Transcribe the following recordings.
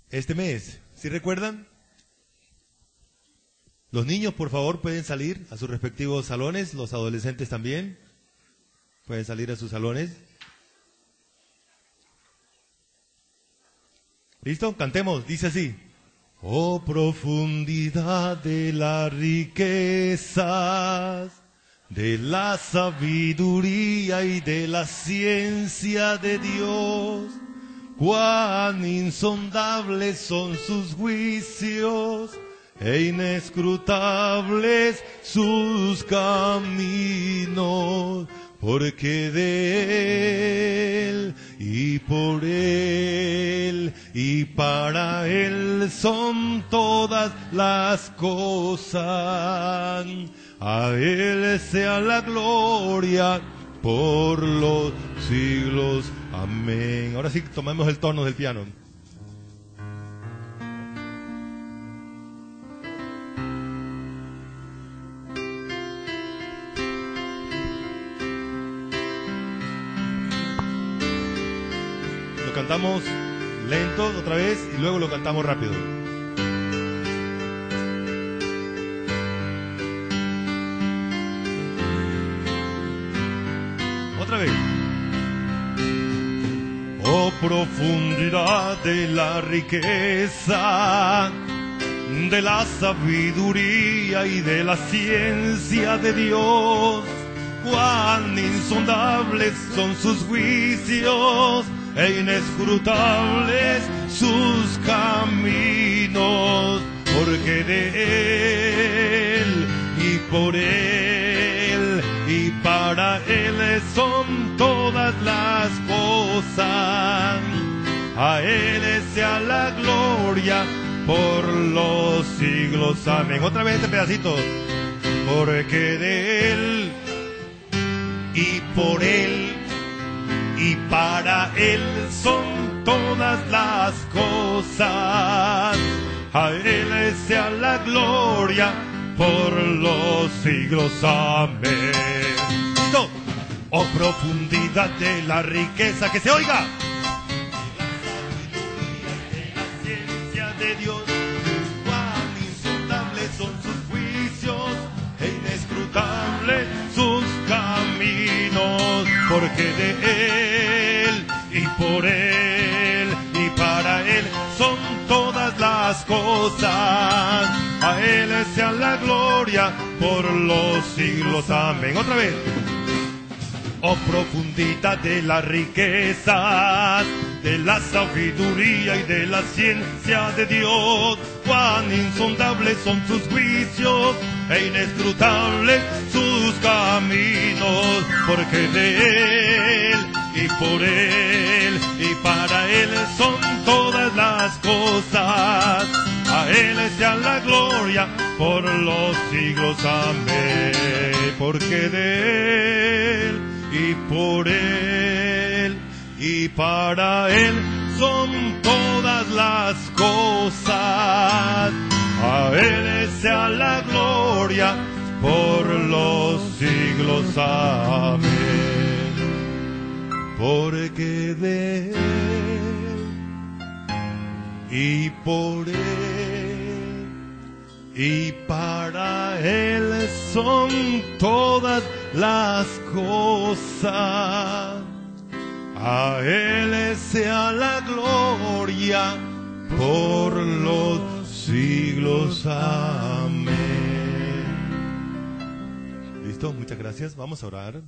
este mes. ¿Sí recuerdan? Los niños, por favor, pueden salir a sus respectivos salones, los adolescentes también pueden salir a sus salones. ¿Listo? Cantemos, dice así. Oh, profundidad de las riquezas, de la sabiduría y de la ciencia de Dios. Cuán insondables son sus juicios e inescrutables sus caminos, porque de Él y por Él y para Él son todas las cosas. A Él sea la gloria por los siglos. Amén. Ahora sí, tomemos el tono del piano. Lo cantamos lento otra vez y luego lo cantamos rápido. Otra vez. Oh, profundidad de la riqueza, de la sabiduría y de la ciencia de Dios. Cuán insondables son sus juicios e inescrutables sus caminos, porque de Él y por Él y para Él son todas las cosas. A Él sea la gloria por los siglos. Amén. Otra vez este pedacito. Porque de Él y por Él y para Él son todas las cosas. A Él sea la gloria por los siglos. Amén. ¿Listo? Oh, profundidad de la riqueza, que se oiga. De la ciencia de Dios, cuán insondables son sus juicios e inescrutables sus caminos, porque de Él y por Él y para Él son todas las cosas. A Él sea la gloria por los siglos. Amén. Otra vez. Oh, profundidad de las riquezas, de la sabiduría y de la ciencia de Dios. Cuán insondables son sus juicios e inescrutables sus caminos, porque de Él y por Él y para Él son todas las cosas. A Él sea la gloria por los siglos. Amén. Porque de Él y por Él y para Él son todas las cosas. A Él sea la gloria por los siglos. Amén. Porque de Él y por Él y para Él son todas las cosas. A Él sea la gloria por los siglos. Amén. ¿Listo? Muchas gracias. Vamos a orar.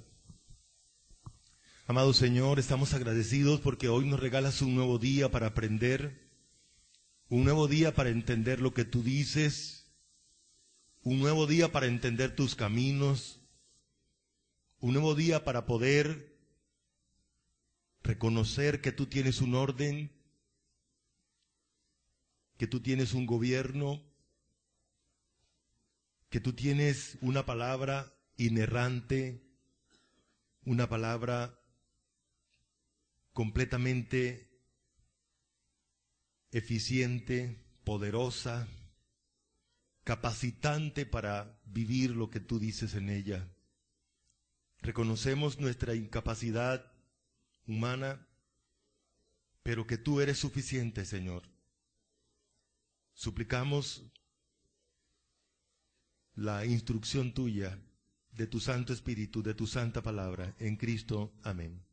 Amado Señor, estamos agradecidos porque hoy nos regalas un nuevo día para aprender, un nuevo día para entender lo que tú dices, un nuevo día para entender tus caminos, un nuevo día para poder reconocer que tú tienes un orden, que tú tienes un gobierno, que tú tienes una palabra inerrante, una palabra completamente eficiente, poderosa, capacitante para vivir lo que tú dices en ella. Reconocemos nuestra incapacidad humana, pero que tú eres suficiente, Señor. suplicamos la instrucción tuya, de tu Santo Espíritu, de tu Santa Palabra, en Cristo. Amén.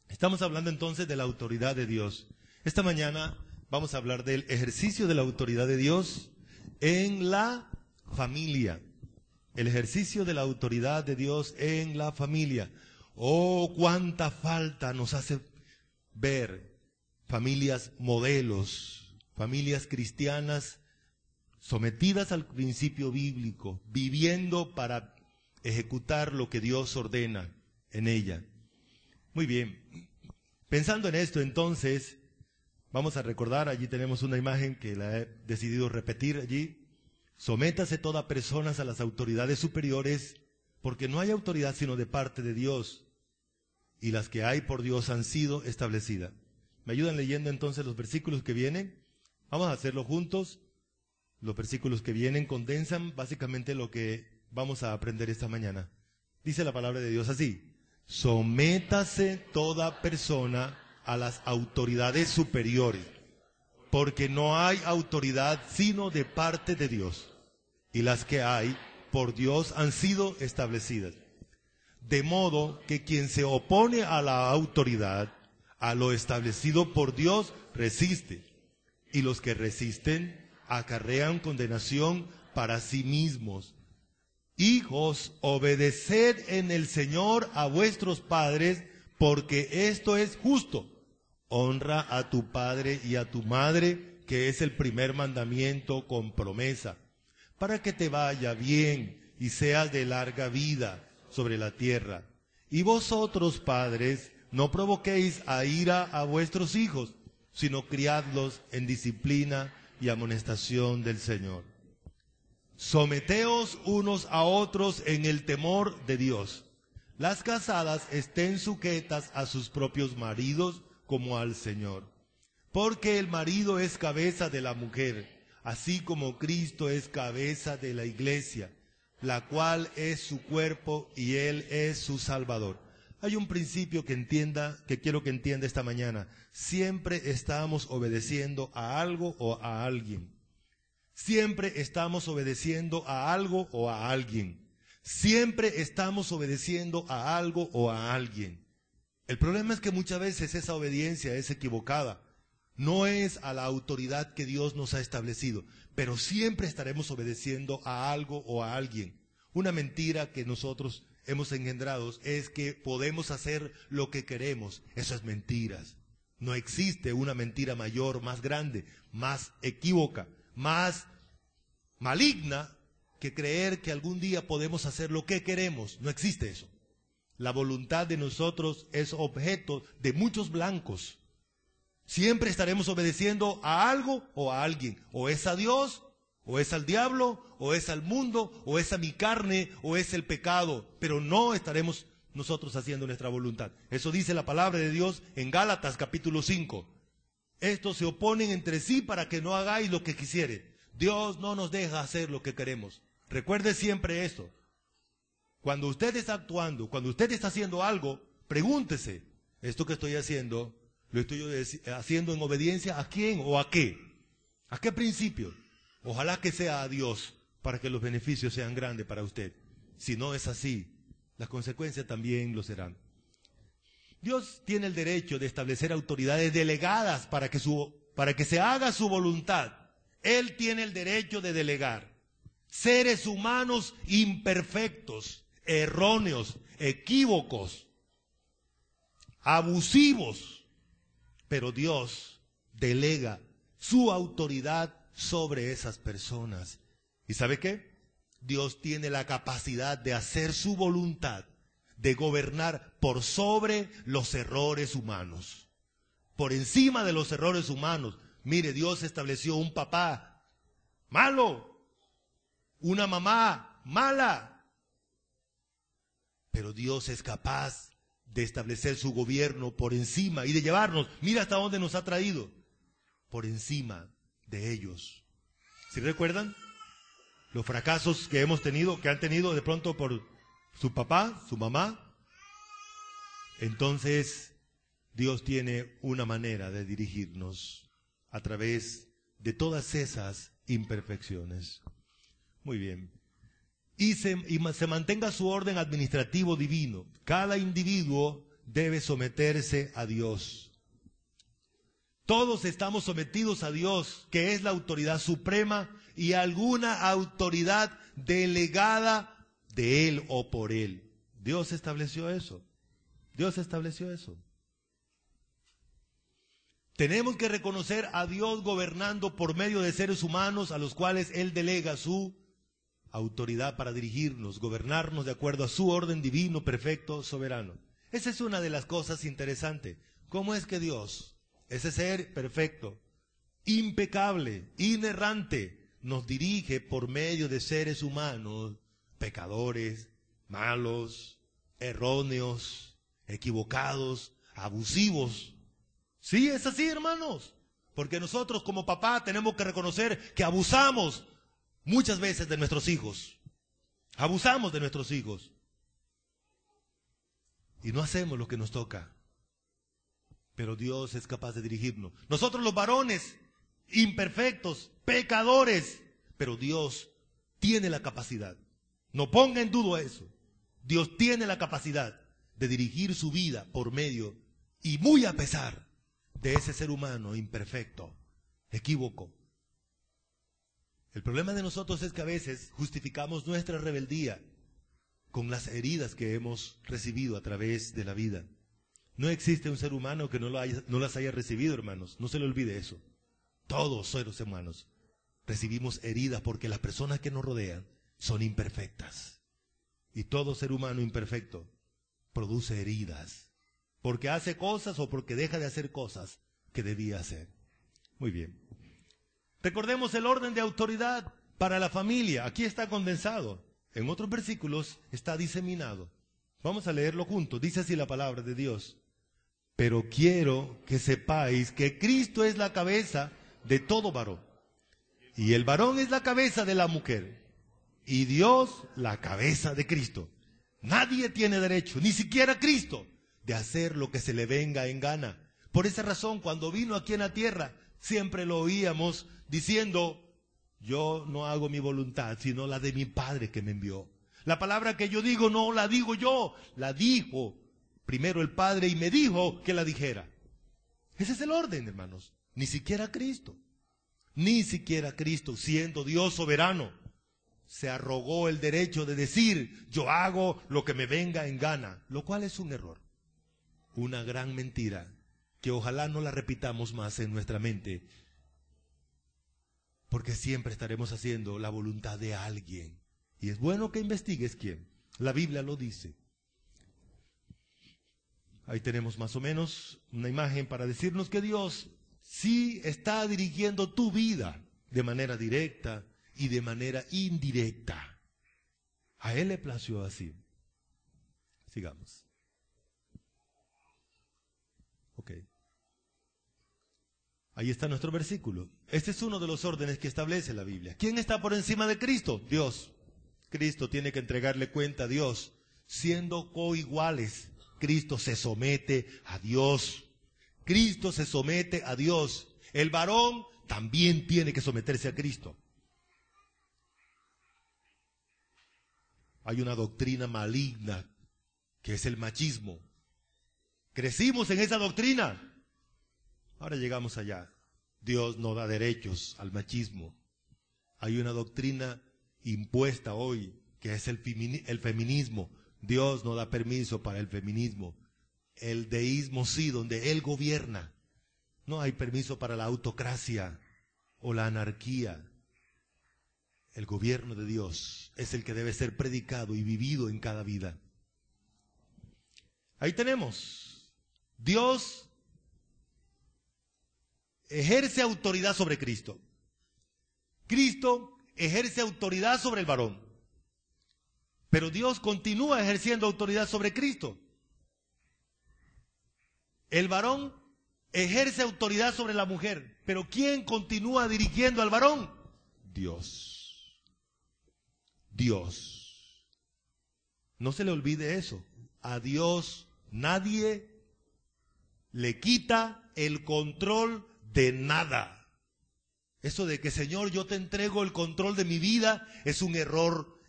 Estamos hablando entonces de la autoridad de Dios. Esta mañana vamos a hablar del ejercicio de la autoridad de Dios en la familia. El ejercicio de la autoridad de Dios en la familia. Oh, cuánta falta nos hace ver familias modelos, familias cristianas sometidas al principio bíblico, viviendo para ejecutar lo que Dios ordena en ella. Muy bien, pensando en esto entonces, vamos a recordar, allí tenemos una imagen que la he decidido repetir allí. Sométase toda persona a las autoridades superiores, porque no hay autoridad sino de parte de Dios, y las que hay por Dios han sido establecidas. ¿Me ayudan leyendo entonces los versículos que vienen? Vamos a hacerlo juntos. Los versículos que vienen condensan básicamente lo que vamos a aprender esta mañana. Dice la palabra de Dios así: sométase toda persona a las autoridades superiores, porque no hay autoridad sino de parte de Dios, y las que hay por Dios han sido establecidas. De modo que quien se opone a la autoridad, a lo establecido por Dios, resiste, y los que resisten acarrean condenación para sí mismos. Hijos, obedeced en el Señor a vuestros padres, porque esto es justo. Honra a tu padre y a tu madre, que es el primer mandamiento con promesa, para que te vaya bien y seas de larga vida sobre la tierra. Y vosotros, padres, no provoquéis a ira a vuestros hijos, sino criadlos en disciplina y amonestación del Señor. Someteos unos a otros en el temor de Dios. Las casadas estén sujetas a sus propios maridos como al Señor. Porque el marido es cabeza de la mujer, así como Cristo es cabeza de la iglesia, la cual es su cuerpo y Él es su Salvador. Hay un principio que quiero que entienda esta mañana. Siempre estamos obedeciendo a algo o a alguien. Siempre estamos obedeciendo a algo o a alguien. Siempre estamos obedeciendo a algo o a alguien. El problema es que muchas veces esa obediencia es equivocada. No es a la autoridad que Dios nos ha establecido, pero siempre estaremos obedeciendo a algo o a alguien. Una mentira que nosotros hemos engendrado es que podemos hacer lo que queremos. Eso es mentiras. No existe una mentira mayor, más grande, más equívoca, más maligna que creer que algún día podemos hacer lo que queremos. No existe eso. La voluntad de nosotros es objeto de muchos blancos. Siempre estaremos obedeciendo a algo o a alguien. O es a Dios, o es al diablo, o es al mundo, o es a mi carne, o es el pecado. Pero no estaremos nosotros haciendo nuestra voluntad. Eso dice la palabra de Dios en Gálatas capítulo 5. Estos se oponen entre sí para que no hagáis lo que quisiere. Dios no nos deja hacer lo que queremos. Recuerde siempre esto. Cuando usted está actuando, cuando usted está haciendo algo, pregúntese, ¿esto que estoy haciendo, lo estoy haciendo en obediencia a quién o a qué? ¿A qué principio? Ojalá que sea a Dios para que los beneficios sean grandes para usted. Si no es así, las consecuencias también lo serán. Dios tiene el derecho de establecer autoridades delegadas para que se haga su voluntad. Él tiene el derecho de delegar. Seres humanos imperfectos, erróneos, equívocos, abusivos, pero Dios delega su autoridad sobre esas personas. ¿Y sabe qué? Dios tiene la capacidad de hacer su voluntad, de gobernar por sobre los errores humanos, por encima de los errores humanos. Mire, Dios estableció un papá malo, una mamá mala, pero Dios es capaz de establecer su gobierno por encima y de llevarnos, mira hasta dónde nos ha traído, por encima de ellos. ¿Sí recuerdan los fracasos que hemos tenido, que han tenido de pronto por su papá, su mamá? Entonces Dios tiene una manera de dirigirnos a través de todas esas imperfecciones. Muy bien. Y se mantenga su orden administrativo divino. Cada individuo debe someterse a Dios. Todos estamos sometidos a Dios, que es la autoridad suprema, y a alguna autoridad delegada de Él o por Él. Dios estableció eso. Dios estableció eso. Tenemos que reconocer a Dios gobernando por medio de seres humanos a los cuales Él delega su autoridad para dirigirnos, gobernarnos de acuerdo a su orden divino, perfecto, soberano. Esa es una de las cosas interesantes. ¿Cómo es que Dios, ese ser perfecto, impecable, inerrante, nos dirige por medio de seres humanos, pecadores, malos, erróneos, equivocados, abusivos? Sí, es así, hermanos, porque nosotros como papá tenemos que reconocer que abusamos muchas veces de nuestros hijos. Abusamos de nuestros hijos. Y no hacemos lo que nos toca. Pero Dios es capaz de dirigirnos. Nosotros los varones, imperfectos, pecadores, pero Dios tiene la capacidad. No ponga en duda eso. Dios tiene la capacidad de dirigir su vida por medio, y muy a pesar de ese ser humano imperfecto, equívoco. El problema de nosotros es que a veces justificamos nuestra rebeldía con las heridas que hemos recibido a través de la vida. No existe un ser humano que no las haya recibido, hermanos. No se le olvide eso. Todos seres humanos recibimos heridas porque las personas que nos rodean son imperfectas. Y todo ser humano imperfecto produce heridas porque hace cosas o porque deja de hacer cosas que debía hacer. Muy bien. Recordemos el orden de autoridad para la familia. Aquí está condensado. En otros versículos está diseminado. Vamos a leerlo juntos. Dice así la palabra de Dios. Pero quiero que sepáis que Cristo es la cabeza de todo varón. Y el varón es la cabeza de la mujer. Y Dios la cabeza de Cristo. Nadie tiene derecho, ni siquiera Cristo, de hacer lo que se le venga en gana. Por esa razón, cuando vino aquí en la tierra, siempre lo oíamos diciendo, yo no hago mi voluntad, sino la de mi Padre que me envió. La palabra que yo digo no la digo yo, la dijo primero el Padre y me dijo que la dijera. Ese es el orden, hermanos. Ni siquiera Cristo, siendo Dios soberano, se arrogó el derecho de decir, yo hago lo que me venga en gana, lo cual es un error, una gran mentira, que ojalá no la repitamos más en nuestra mente, porque siempre estaremos haciendo la voluntad de alguien, y es bueno que investigues quién. La Biblia lo dice. Ahí tenemos más o menos una imagen para decirnos que Dios sí está dirigiendo tu vida de manera directa y de manera indirecta. A Él le plació así. Sigamos. Ok. Ahí está nuestro versículo. Este es uno de los órdenes que establece la Biblia. ¿Quién está por encima de Cristo? Dios. Cristo tiene que entregarle cuenta a Dios. Siendo coiguales, Cristo se somete a Dios. Cristo se somete a Dios. El varón también tiene que someterse a Cristo. Hay una doctrina maligna que es el machismo. Crecimos en esa doctrina. Ahora llegamos allá. Dios no da derechos al machismo. Hay una doctrina impuesta hoy que es el feminismo. Dios no da permiso para el feminismo. El deísmo sí, donde Él gobierna. No hay permiso para la autocracia o la anarquía. El gobierno de Dios es el que debe ser predicado y vivido en cada vida. Ahí tenemos. Dios ejerce autoridad sobre Cristo. Cristo ejerce autoridad sobre el varón. Pero Dios continúa ejerciendo autoridad sobre Cristo. El varón ejerce autoridad sobre la mujer. Pero ¿quién continúa dirigiendo al varón? Dios. Dios. No se le olvide eso. A Dios nadie le quita el control de nada. Eso de que, Señor, yo te entrego el control de mi vida, es un error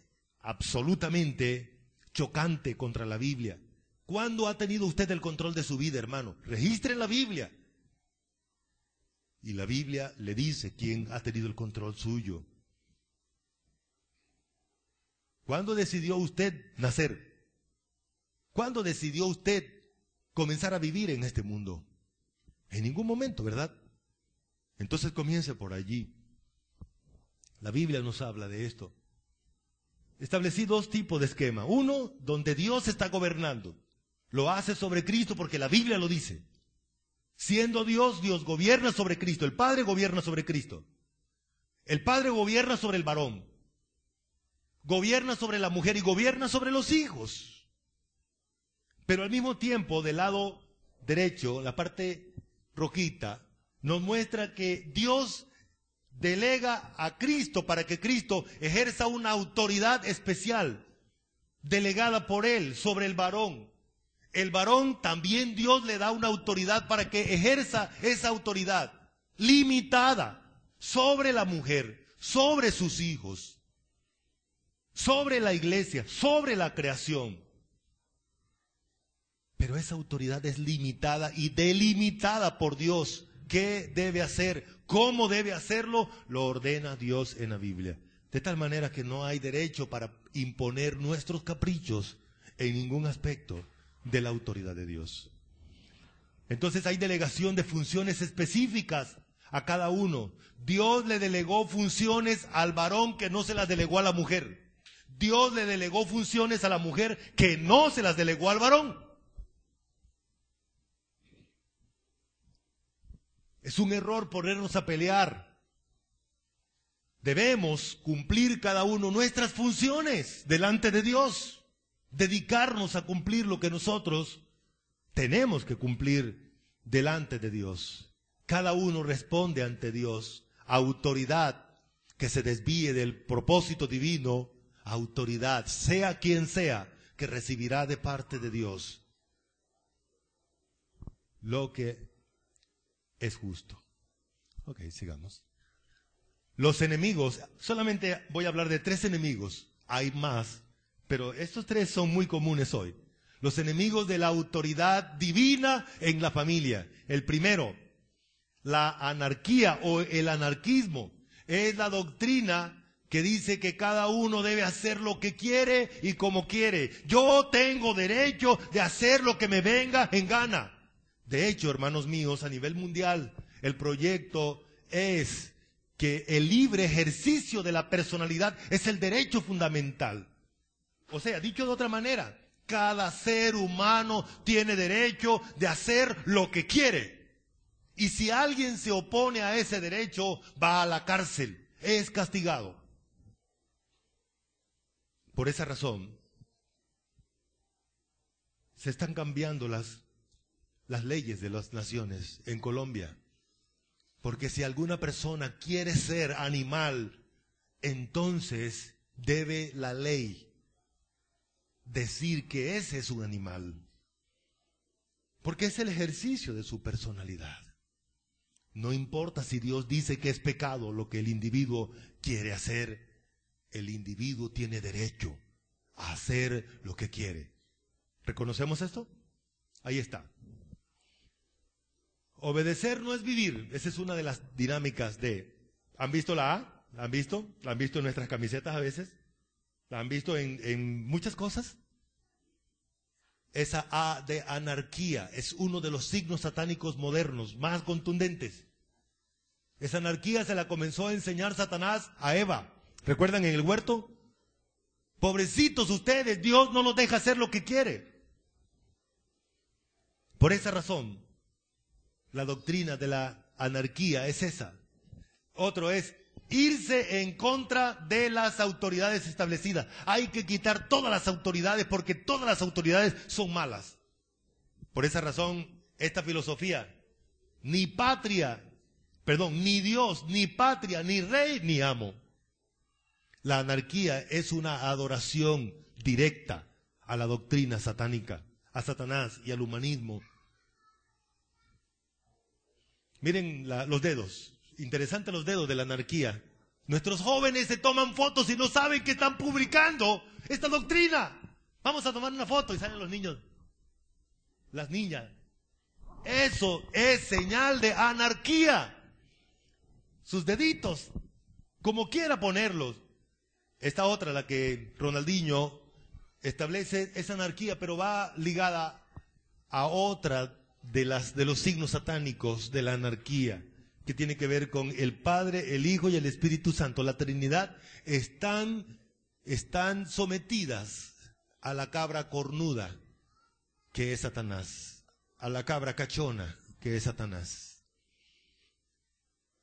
absolutamente chocante contra la Biblia. ¿Cuándo ha tenido usted el control de su vida, hermano? Registre en la Biblia. Y la Biblia le dice quién ha tenido el control suyo. ¿Cuándo decidió usted nacer? ¿Cuándo decidió usted comenzar a vivir en este mundo? En ningún momento, ¿verdad? Entonces comience por allí. La Biblia nos habla de esto. Establecí dos tipos de esquema. Uno, donde Dios está gobernando. Lo hace sobre Cristo porque la Biblia lo dice. Siendo Dios, Dios gobierna sobre Cristo. El Padre gobierna sobre Cristo. El Padre gobierna sobre el varón. Gobierna sobre la mujer y gobierna sobre los hijos. Pero al mismo tiempo, del lado derecho, la parte rojita, nos muestra que Dios delega a Cristo para que Cristo ejerza una autoridad especial, delegada por Él sobre el varón. El varón también Dios le da una autoridad para que ejerza esa autoridad limitada sobre la mujer, sobre sus hijos, sobre la iglesia, sobre la creación. Pero esa autoridad es limitada y delimitada por Dios. ¿Qué debe hacer? ¿Cómo debe hacerlo? Lo ordena Dios en la Biblia. De tal manera que no hay derecho para imponer nuestros caprichos en ningún aspecto de la autoridad de Dios. Entonces hay delegación de funciones específicas a cada uno. Dios le delegó funciones al varón que no se las delegó a la mujer. Dios le delegó funciones a la mujer que no se las delegó al varón. Es un error ponernos a pelear. Debemos cumplir cada uno nuestras funciones delante de Dios. Dedicarnos a cumplir lo que nosotros tenemos que cumplir delante de Dios. Cada uno responde ante Dios. Autoridad que se desvíe del propósito divino, autoridad, sea quien sea, que recibirá de parte de Dios lo que es justo. Ok, sigamos. Los enemigos, solamente voy a hablar de 3 enemigos. Hay más, pero estos 3 son muy comunes hoy. Los enemigos de la autoridad divina en la familia. El primero, la anarquía o el anarquismo. Es la doctrina que dice que cada uno debe hacer lo que quiere y como quiere. Yo tengo derecho de hacer lo que me venga en gana. De hecho, hermanos míos, a nivel mundial, el proyecto es que el libre ejercicio de la personalidad es el derecho fundamental. O sea, dicho de otra manera, cada ser humano tiene derecho de hacer lo que quiere. Y si alguien se opone a ese derecho, va a la cárcel, es castigado. Por esa razón, se están cambiando las leyes de las naciones en Colombia. Porque si alguna persona quiere ser animal, entonces debe la ley decir que ese es un animal. Porque es el ejercicio de su personalidad. No importa si Dios dice que es pecado lo que el individuo quiere hacer, el individuo tiene derecho a hacer lo que quiere. ¿Reconocemos esto? Ahí está. Obedecer no es vivir. Esa es una de las dinámicas de... ¿Han visto la A? ¿La han visto? ¿La han visto en nuestras camisetas a veces? ¿La han visto en muchas cosas? Esa A de anarquía es uno de los signos satánicos modernos más contundentes. Esa anarquía se la comenzó a enseñar Satanás a Eva. ¿Recuerdan en el huerto? Pobrecitos ustedes, Dios no los deja hacer lo que quiere. Por esa razón, la doctrina de la anarquía es esa. Otro es irse en contra de las autoridades establecidas. Hay que quitar todas las autoridades porque todas las autoridades son malas. Por esa razón, esta filosofía, ni Dios, ni patria, ni rey, ni amo. La anarquía es una adoración directa a la doctrina satánica, a Satanás y al humanismo. Miren los dedos. Interesante los dedos de la anarquía. Nuestros jóvenes se toman fotos y no saben que están publicando esta doctrina. Vamos a tomar una foto y salen los niños, las niñas. Eso es señal de anarquía. Sus deditos, como quiera ponerlos. Esta otra, la que Ronaldinho establece, es anarquía, pero va ligada a otra de los signos satánicos de la anarquía, que tiene que ver con el Padre, el Hijo y el Espíritu Santo. La Trinidad están sometidas a la cabra cornuda, que es Satanás, a la cabra cachona, que es Satanás.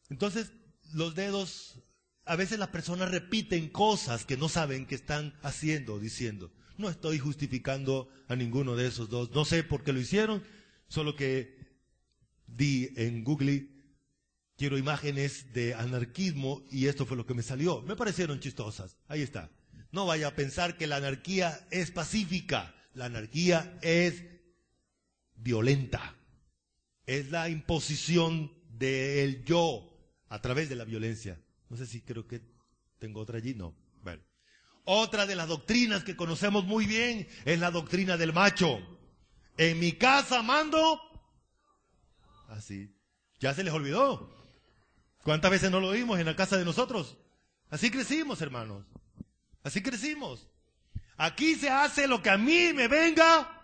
Entonces, los dedos, a veces las personas repiten cosas que no saben que están haciendo, diciendo. No estoy justificando a ninguno de esos dos, no sé por qué lo hicieron, solo que di en Google, quiero imágenes de anarquismo, y esto fue lo que me salió. Me parecieron chistosas, ahí está. No vaya a pensar que la anarquía es pacífica, la anarquía es violenta. Es la imposición del yo a través de la violencia. No sé si creo que tengo otra allí, no. Bueno. Otra de las doctrinas que conocemos muy bien es la doctrina del macho. En mi casa mando. Así. Ya se les olvidó. ¿Cuántas veces no lo oímos en la casa de nosotros? Así crecimos, hermanos. Así crecimos. Aquí se hace lo que a mí me venga,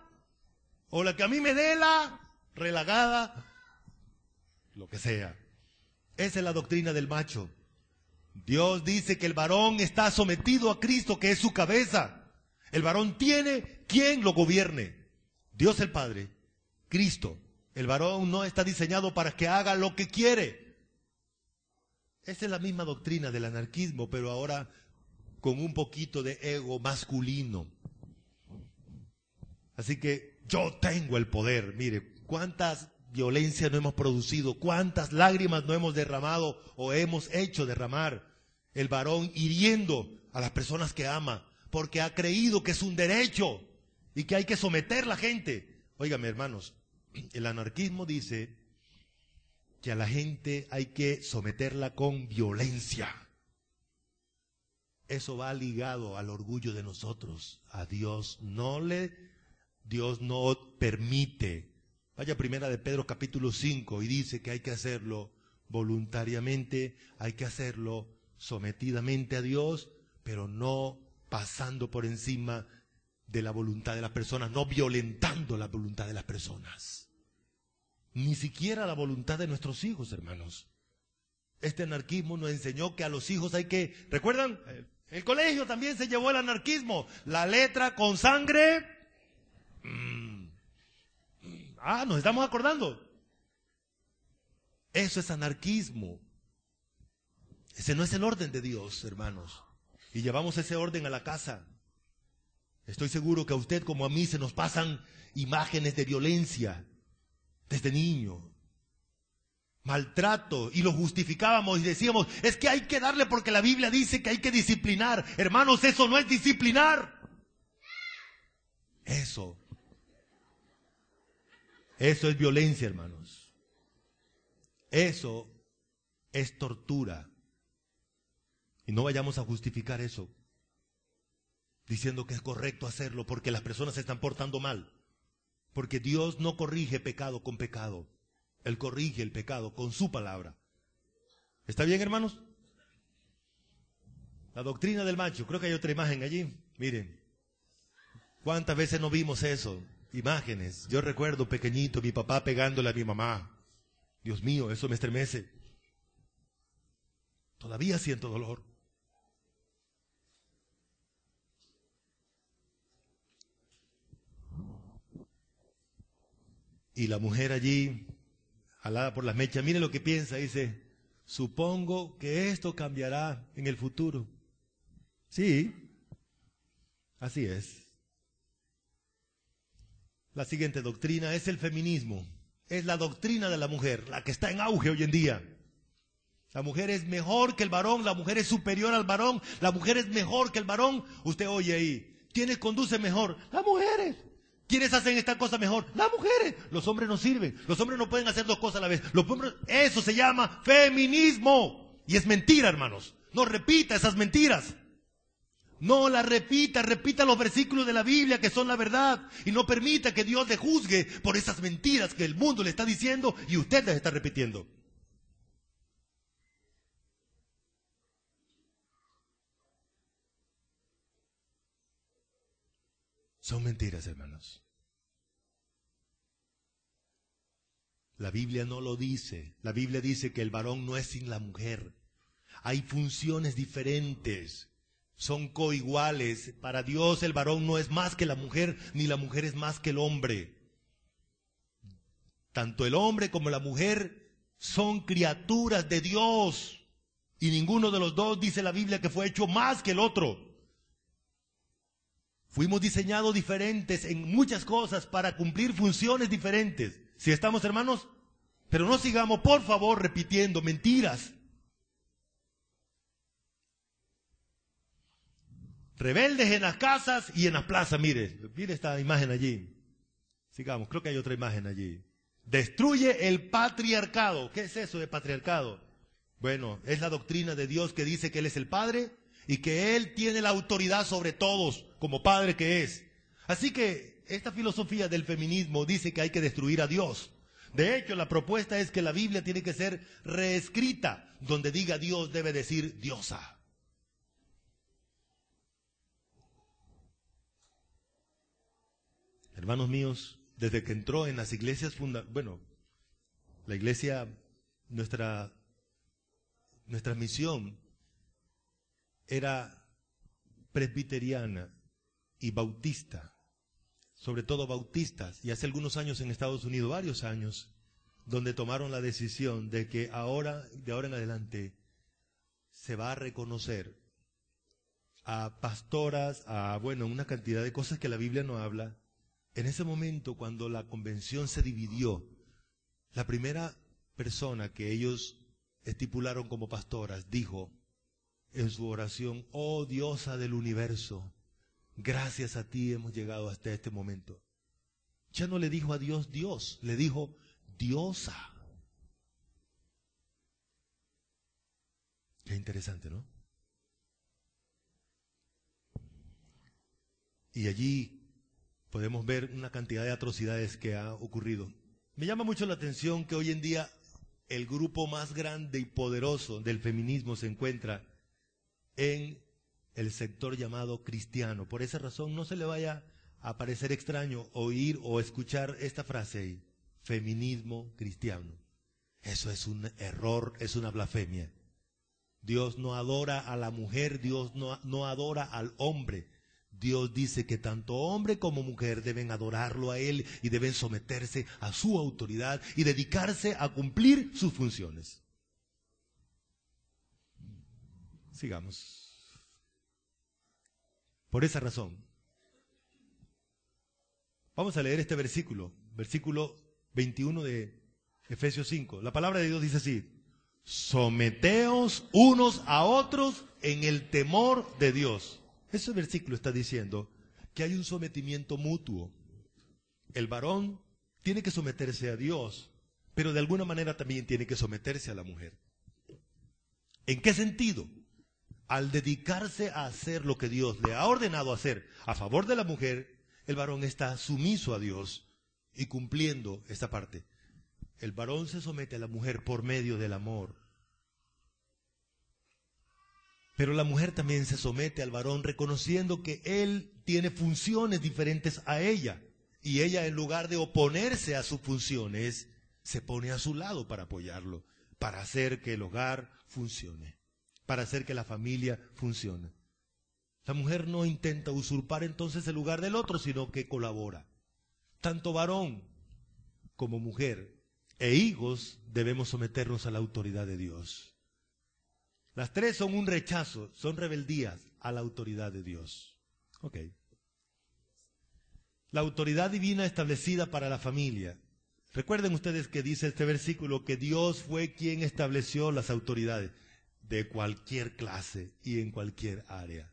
o lo que a mí me dé la relagada, lo que sea. Esa es la doctrina del macho. Dios dice que el varón está sometido a Cristo, que es su cabeza. El varón tiene quien lo gobierne. Dios el Padre, Cristo. El varón no está diseñado para que haga lo que quiere. Esa es la misma doctrina del anarquismo, pero ahora con un poquito de ego masculino. Así que yo tengo el poder. Mire, cuántas violencias no hemos producido, cuántas lágrimas no hemos derramado o hemos hecho derramar. El varón hiriendo a las personas que ama, porque ha creído que es un derecho y que hay que someter a la gente. Óigame, hermanos, el anarquismo dice que a la gente hay que someterla con violencia. Eso va ligado al orgullo de nosotros. A Dios no permite. Vaya primera de Pedro capítulo 5 y dice que hay que hacerlo voluntariamente, hay que hacerlo sometidamente a Dios, pero no pasando por encima de la voluntad de las personas, no violentando la voluntad de las personas. Ni siquiera la voluntad de nuestros hijos, hermanos. Este anarquismo nos enseñó que a los hijos hay que, ¿recuerdan? El colegio también se llevó el anarquismo. La letra con sangre. Nos estamos acordando. Eso es anarquismo. Ese no es el orden de Dios, hermanos. Y llevamos ese orden a la casa. Estoy seguro que a usted como a mí se nos pasan imágenes de violencia desde niño. Maltrato, y lo justificábamos y decíamos, es que hay que darle porque la Biblia dice que hay que disciplinar. Hermanos, eso no es disciplinar. Eso es violencia, hermanos. Eso es tortura. Y no vayamos a justificar eso diciendo que es correcto hacerlo porque las personas se están portando mal. Porque Dios no corrige pecado con pecado. Él corrige el pecado con su palabra. ¿Está bien, hermanos? La doctrina del macho. Creo que hay otra imagen allí. Miren. ¿Cuántas veces no vimos eso? Imágenes. Yo recuerdo pequeñito mi papá pegándole a mi mamá. Dios mío, eso me estremece. Todavía siento dolor. Y la mujer allí, jalada por las mechas, mire lo que piensa, dice, supongo que esto cambiará en el futuro. Sí, así es. La siguiente doctrina es el feminismo. Es la doctrina de la mujer, la que está en auge hoy en día. La mujer es mejor que el varón, la mujer es superior al varón, la mujer es mejor que el varón. Usted oye ahí, ¿quiénes conducen mejor? Las mujeres. ¿Quiénes hacen esta cosa mejor? Las mujeres. Los hombres no sirven. Los hombres no pueden hacer dos cosas a la vez. Eso se llama feminismo. Y es mentira, hermanos. No repita esas mentiras. No las repita los versículos de la Biblia que son la verdad. Y no permita que Dios le juzgue por esas mentiras que el mundo le está diciendo y usted las está repitiendo. Son mentiras, hermanos. La Biblia no lo dice. La Biblia dice que el varón no es sin la mujer. Hay funciones diferentes. Son coiguales. Para Dios el varón no es más que la mujer, ni la mujer es más que el hombre. Tanto el hombre como la mujer son criaturas de Dios. Y ninguno de los dos, dice la Biblia, que fue hecho más que el otro. Fuimos diseñados diferentes en muchas cosas para cumplir funciones diferentes. ¿Sí estamos, hermanos? Pero no sigamos, por favor, repitiendo mentiras. Rebeldes en las casas y en las plazas. Mire esta imagen allí. Sigamos, creo que hay otra imagen allí. Destruye el patriarcado. ¿Qué es eso de patriarcado? Bueno, es la doctrina de Dios que dice que Él es el Padre y que Él tiene la autoridad sobre todos, como Padre que es. Así que esta filosofía del feminismo dice que hay que destruir a Dios. De hecho, la propuesta es que la Biblia tiene que ser reescrita. Donde diga Dios debe decir diosa. Hermanos míos, desde que entró en las iglesias la iglesia, nuestra misión era presbiteriana y bautista, sobre todo bautistas, y hace algunos años en Estados Unidos, varios años, donde tomaron la decisión de que de ahora en adelante, se va a reconocer a pastoras, una cantidad de cosas que la Biblia no habla. En ese momento, cuando la convención se dividió, la primera persona que ellos estipularon como pastoras dijo en su oración: oh diosa del universo, gracias a ti hemos llegado hasta este momento. Ya no le dijo a Dios Dios, le dijo diosa. Qué interesante, ¿no? Y allí podemos ver una cantidad de atrocidades que ha ocurrido. Me llama mucho la atención que hoy en día el grupo más grande y poderoso del feminismo se encuentra en el sector llamado cristiano. Por esa razón no se le vaya a parecer extraño oír o escuchar esta frase ahí: feminismo cristiano. Eso es un error, es una blasfemia. Dios no adora a la mujer, Dios no adora al hombre. Dios dice que tanto hombre como mujer deben adorarlo a Él y deben someterse a su autoridad y dedicarse a cumplir sus funciones. Sigamos. Por esa razón, vamos a leer este versículo 21 de Efesios 5. La palabra de Dios dice así: someteos unos a otros en el temor de Dios. Ese versículo está diciendo que hay un sometimiento mutuo. El varón tiene que someterse a Dios, pero de alguna manera también tiene que someterse a la mujer. ¿En qué sentido? Al dedicarse a hacer lo que Dios le ha ordenado hacer a favor de la mujer, el varón está sumiso a Dios y cumpliendo esta parte. El varón se somete a la mujer por medio del amor. Pero la mujer también se somete al varón reconociendo que él tiene funciones diferentes a ella. Y ella, en lugar de oponerse a sus funciones, se pone a su lado para apoyarlo, para hacer que el hogar funcione, para hacer que la familia funcione. La mujer no intenta usurpar entonces el lugar del otro, sino que colabora. Tanto varón como mujer e hijos debemos someternos a la autoridad de Dios. Las tres son un rechazo, son rebeldías a la autoridad de Dios. Ok. La autoridad divina establecida para la familia. Recuerden ustedes que dice este versículo que Dios fue quien estableció las autoridades de cualquier clase y en cualquier área.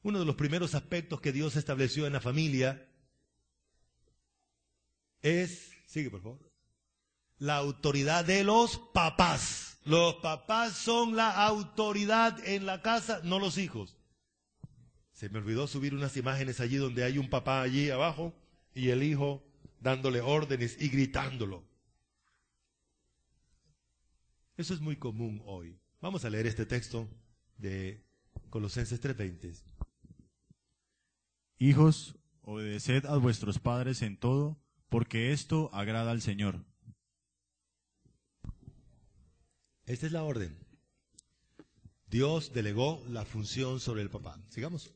Uno de los primeros aspectos que Dios estableció en la familia sigue por favor, la autoridad de los papás. Los papás son la autoridad en la casa, no los hijos. Se me olvidó subir unas imágenes allí donde hay un papá allí abajo y el hijo dándole órdenes y gritándolo. Eso es muy común hoy. Vamos a leer este texto de Colosenses 3:20. Hijos, obedeced a vuestros padres en todo, porque esto agrada al Señor. Esta es la orden. Dios delegó la función sobre el papá. Sigamos.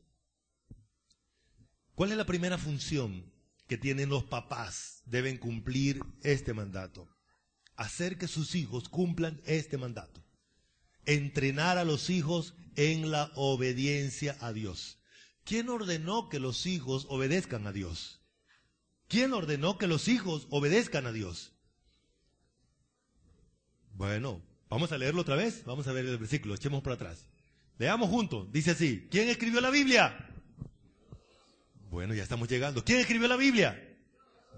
¿Cuál es la primera función que tienen los papás? Deben cumplir este mandato. Hacer que sus hijos cumplan este mandato. Entrenar a los hijos en la obediencia a Dios. ¿Quién ordenó que los hijos obedezcan a Dios? ¿Quién ordenó que los hijos obedezcan a Dios? Bueno, vamos a leerlo otra vez. Vamos a ver el versículo, echemos para atrás. Leamos juntos, dice así. ¿Quién escribió la Biblia? Bueno, ya estamos llegando. ¿Quién escribió la Biblia?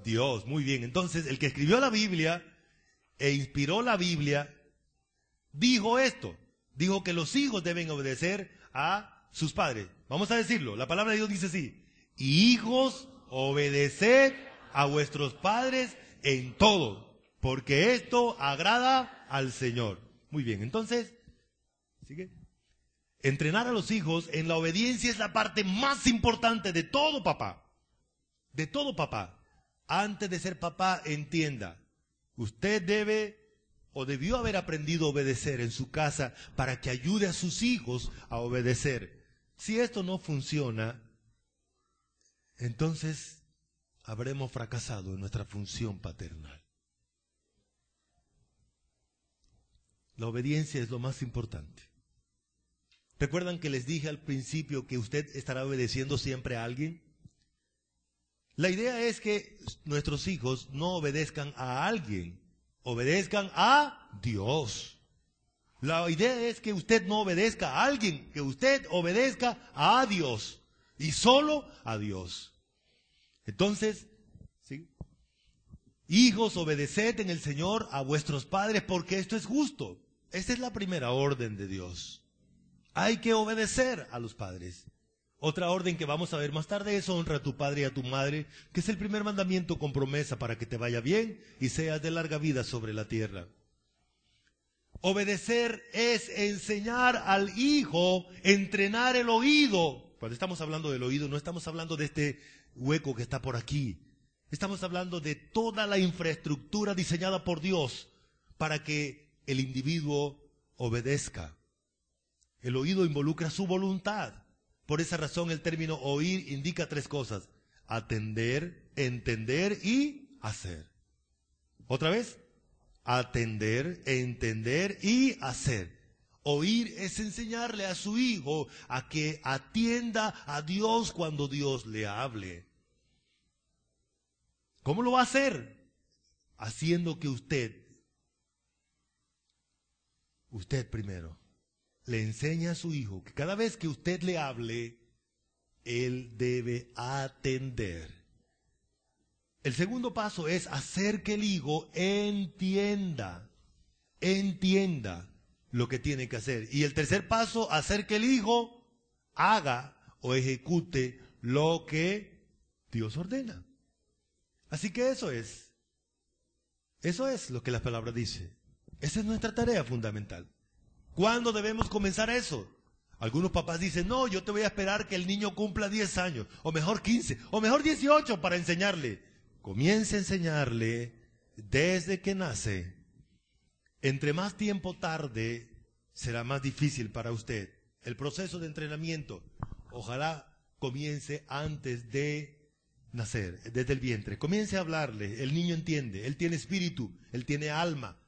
Dios, muy bien. Entonces, el que escribió la Biblia e inspiró la Biblia, dijo esto. Dijo que los hijos deben obedecer a sus padres. Vamos a decirlo. La palabra de Dios dice así. Hijos, obedeced a vuestros padres en todo, porque esto agrada al Señor. Muy bien, entonces, ¿sigue? Entrenar a los hijos en la obediencia es la parte más importante de todo papá. De todo papá. Antes de ser papá, entienda, usted debe o debió haber aprendido a obedecer en su casa para que ayude a sus hijos a obedecer. Si esto no funciona, entonces habremos fracasado en nuestra función paternal. La obediencia es lo más importante. ¿Recuerdan que les dije al principio que usted estará obedeciendo siempre a alguien? La idea es que nuestros hijos no obedezcan a alguien, obedezcan a Dios. La idea es que usted no obedezca a alguien, que usted obedezca a Dios y solo a Dios. Entonces, ¿sí? Hijos, obedeced en el Señor a vuestros padres porque esto es justo. Esta es la primera orden de Dios. Hay que obedecer a los padres. Otra orden que vamos a ver más tarde es honra a tu padre y a tu madre, que es el primer mandamiento con promesa para que te vaya bien y seas de larga vida sobre la tierra. Obedecer es enseñar al hijo, entrenar el oído. Cuando estamos hablando del oído, no estamos hablando de este hueco que está por aquí. Estamos hablando de toda la infraestructura diseñada por Dios para que el individuo obedezca. El oído involucra su voluntad. Por esa razón el término oír indica tres cosas: atender, entender y hacer. ¿Otra vez? Atender, entender y hacer. Oír es enseñarle a su hijo a que atienda a Dios cuando Dios le hable. ¿Cómo lo va a hacer? Haciendo que usted primero, le enseña a su hijo que cada vez que usted le hable, él debe atender. El segundo paso es hacer que el hijo entienda lo que tiene que hacer. Y el tercer paso, hacer que el hijo haga o ejecute lo que Dios ordena. Así que eso es lo que la palabra dice. Esa es nuestra tarea fundamental. ¿Cuándo debemos comenzar eso? Algunos papás dicen, no, yo te voy a esperar que el niño cumpla 10 años, o mejor 15, o mejor 18 para enseñarle. Comience a enseñarle desde que nace. Entre más tiempo tarde, será más difícil para usted. El proceso de entrenamiento, ojalá comience antes de nacer, desde el vientre. Comience a hablarle, el niño entiende, él tiene espíritu, él tiene alma.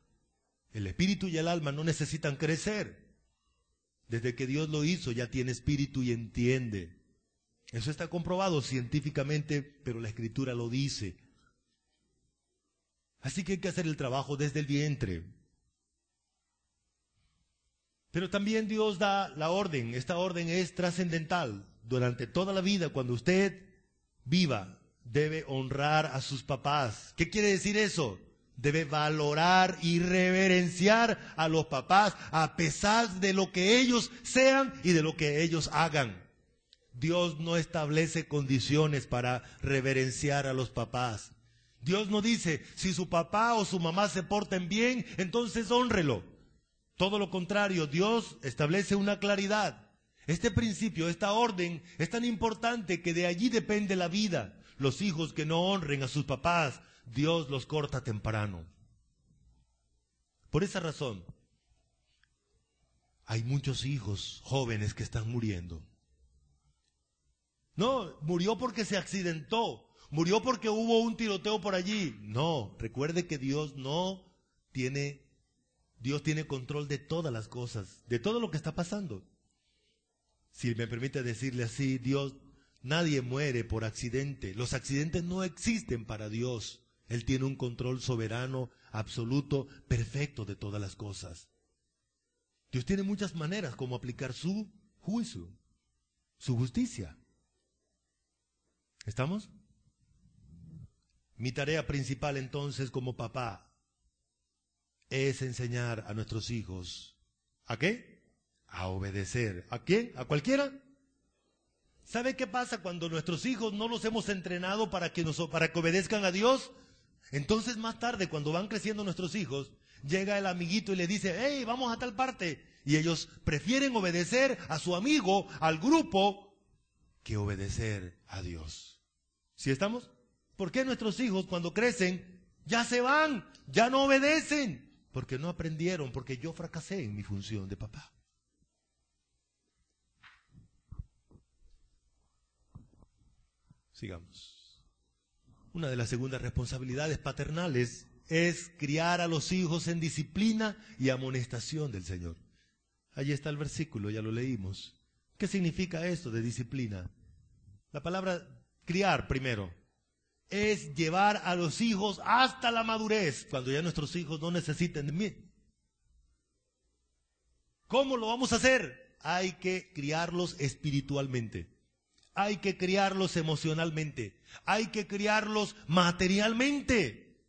El espíritu y el alma no necesitan crecer. Desde que Dios lo hizo ya tiene espíritu y entiende. Eso está comprobado científicamente, pero la Escritura lo dice. Así que hay que hacer el trabajo desde el vientre. Pero también Dios da la orden. Esta orden es trascendental. Durante toda la vida, cuando usted viva, debe honrar a sus papás. ¿Qué quiere decir eso? Debe valorar y reverenciar a los papás a pesar de lo que ellos sean y de lo que ellos hagan. Dios no establece condiciones para reverenciar a los papás. Dios no dice, si su papá o su mamá se portan bien, entonces hónrelo. Todo lo contrario, Dios establece una claridad. Este principio, esta orden es tan importante que de allí depende la vida. Los hijos que no honren a sus papás, Dios los corta temprano. Por esa razón, hay muchos hijos jóvenes que están muriendo. No, murió porque se accidentó, murió porque hubo un tiroteo por allí. No, recuerde que Dios tiene control de todas las cosas, de todo lo que está pasando. Si me permite decirle así, nadie muere por accidente. Los accidentes no existen para Dios. Él tiene un control soberano, absoluto, perfecto de todas las cosas. Dios tiene muchas maneras como aplicar su juicio, su justicia. ¿Estamos? Mi tarea principal entonces como papá es enseñar a nuestros hijos, ¿a qué? A obedecer. ¿A quién? ¿A cualquiera? ¿Sabe qué pasa cuando nuestros hijos no los hemos entrenado para que obedezcan a Dios? Entonces más tarde, cuando van creciendo nuestros hijos, llega el amiguito y le dice, hey, vamos a tal parte. Y ellos prefieren obedecer a su amigo, al grupo, que obedecer a Dios. ¿Sí estamos? ¿Por qué nuestros hijos cuando crecen ya se van, ya no obedecen? Porque no aprendieron, porque yo fracasé en mi función de papá. Sigamos. Una de las segundas responsabilidades paternales es criar a los hijos en disciplina y amonestación del Señor. Allí está el versículo, ya lo leímos. ¿Qué significa esto de disciplina? La palabra criar, primero, es llevar a los hijos hasta la madurez, cuando ya nuestros hijos no necesiten de mí. ¿Cómo lo vamos a hacer? Hay que criarlos espiritualmente. Hay que criarlos emocionalmente. Hay que criarlos materialmente.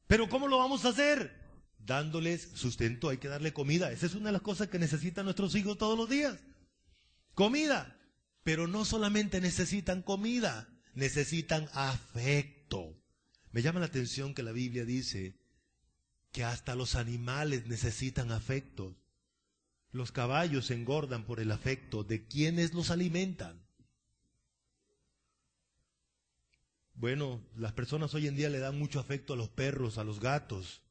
¿Pero cómo lo vamos a hacer? Dándoles sustento, hay que darle comida. Esa es una de las cosas que necesitan nuestros hijos todos los días. Comida. Pero no solamente necesitan comida, necesitan afecto. Me llama la atención que la Biblia dice que hasta los animales necesitan afecto. Los caballos se engordan por el afecto de quienes los alimentan. Bueno, las personas hoy en día le dan mucho afecto a los perros, a los gatos,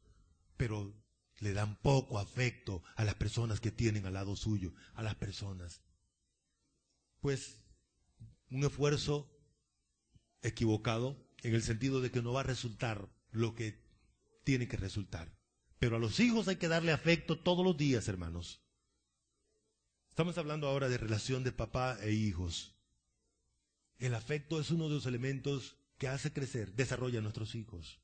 pero le dan poco afecto a las personas que tienen al lado suyo, a las personas. Pues un esfuerzo equivocado en el sentido de que no va a resultar lo que tiene que resultar. Pero a los hijos hay que darle afecto todos los días, hermanos. Estamos hablando ahora de relación de papá e hijos. El afecto es uno de los elementos que hace crecer, desarrolla a nuestros hijos.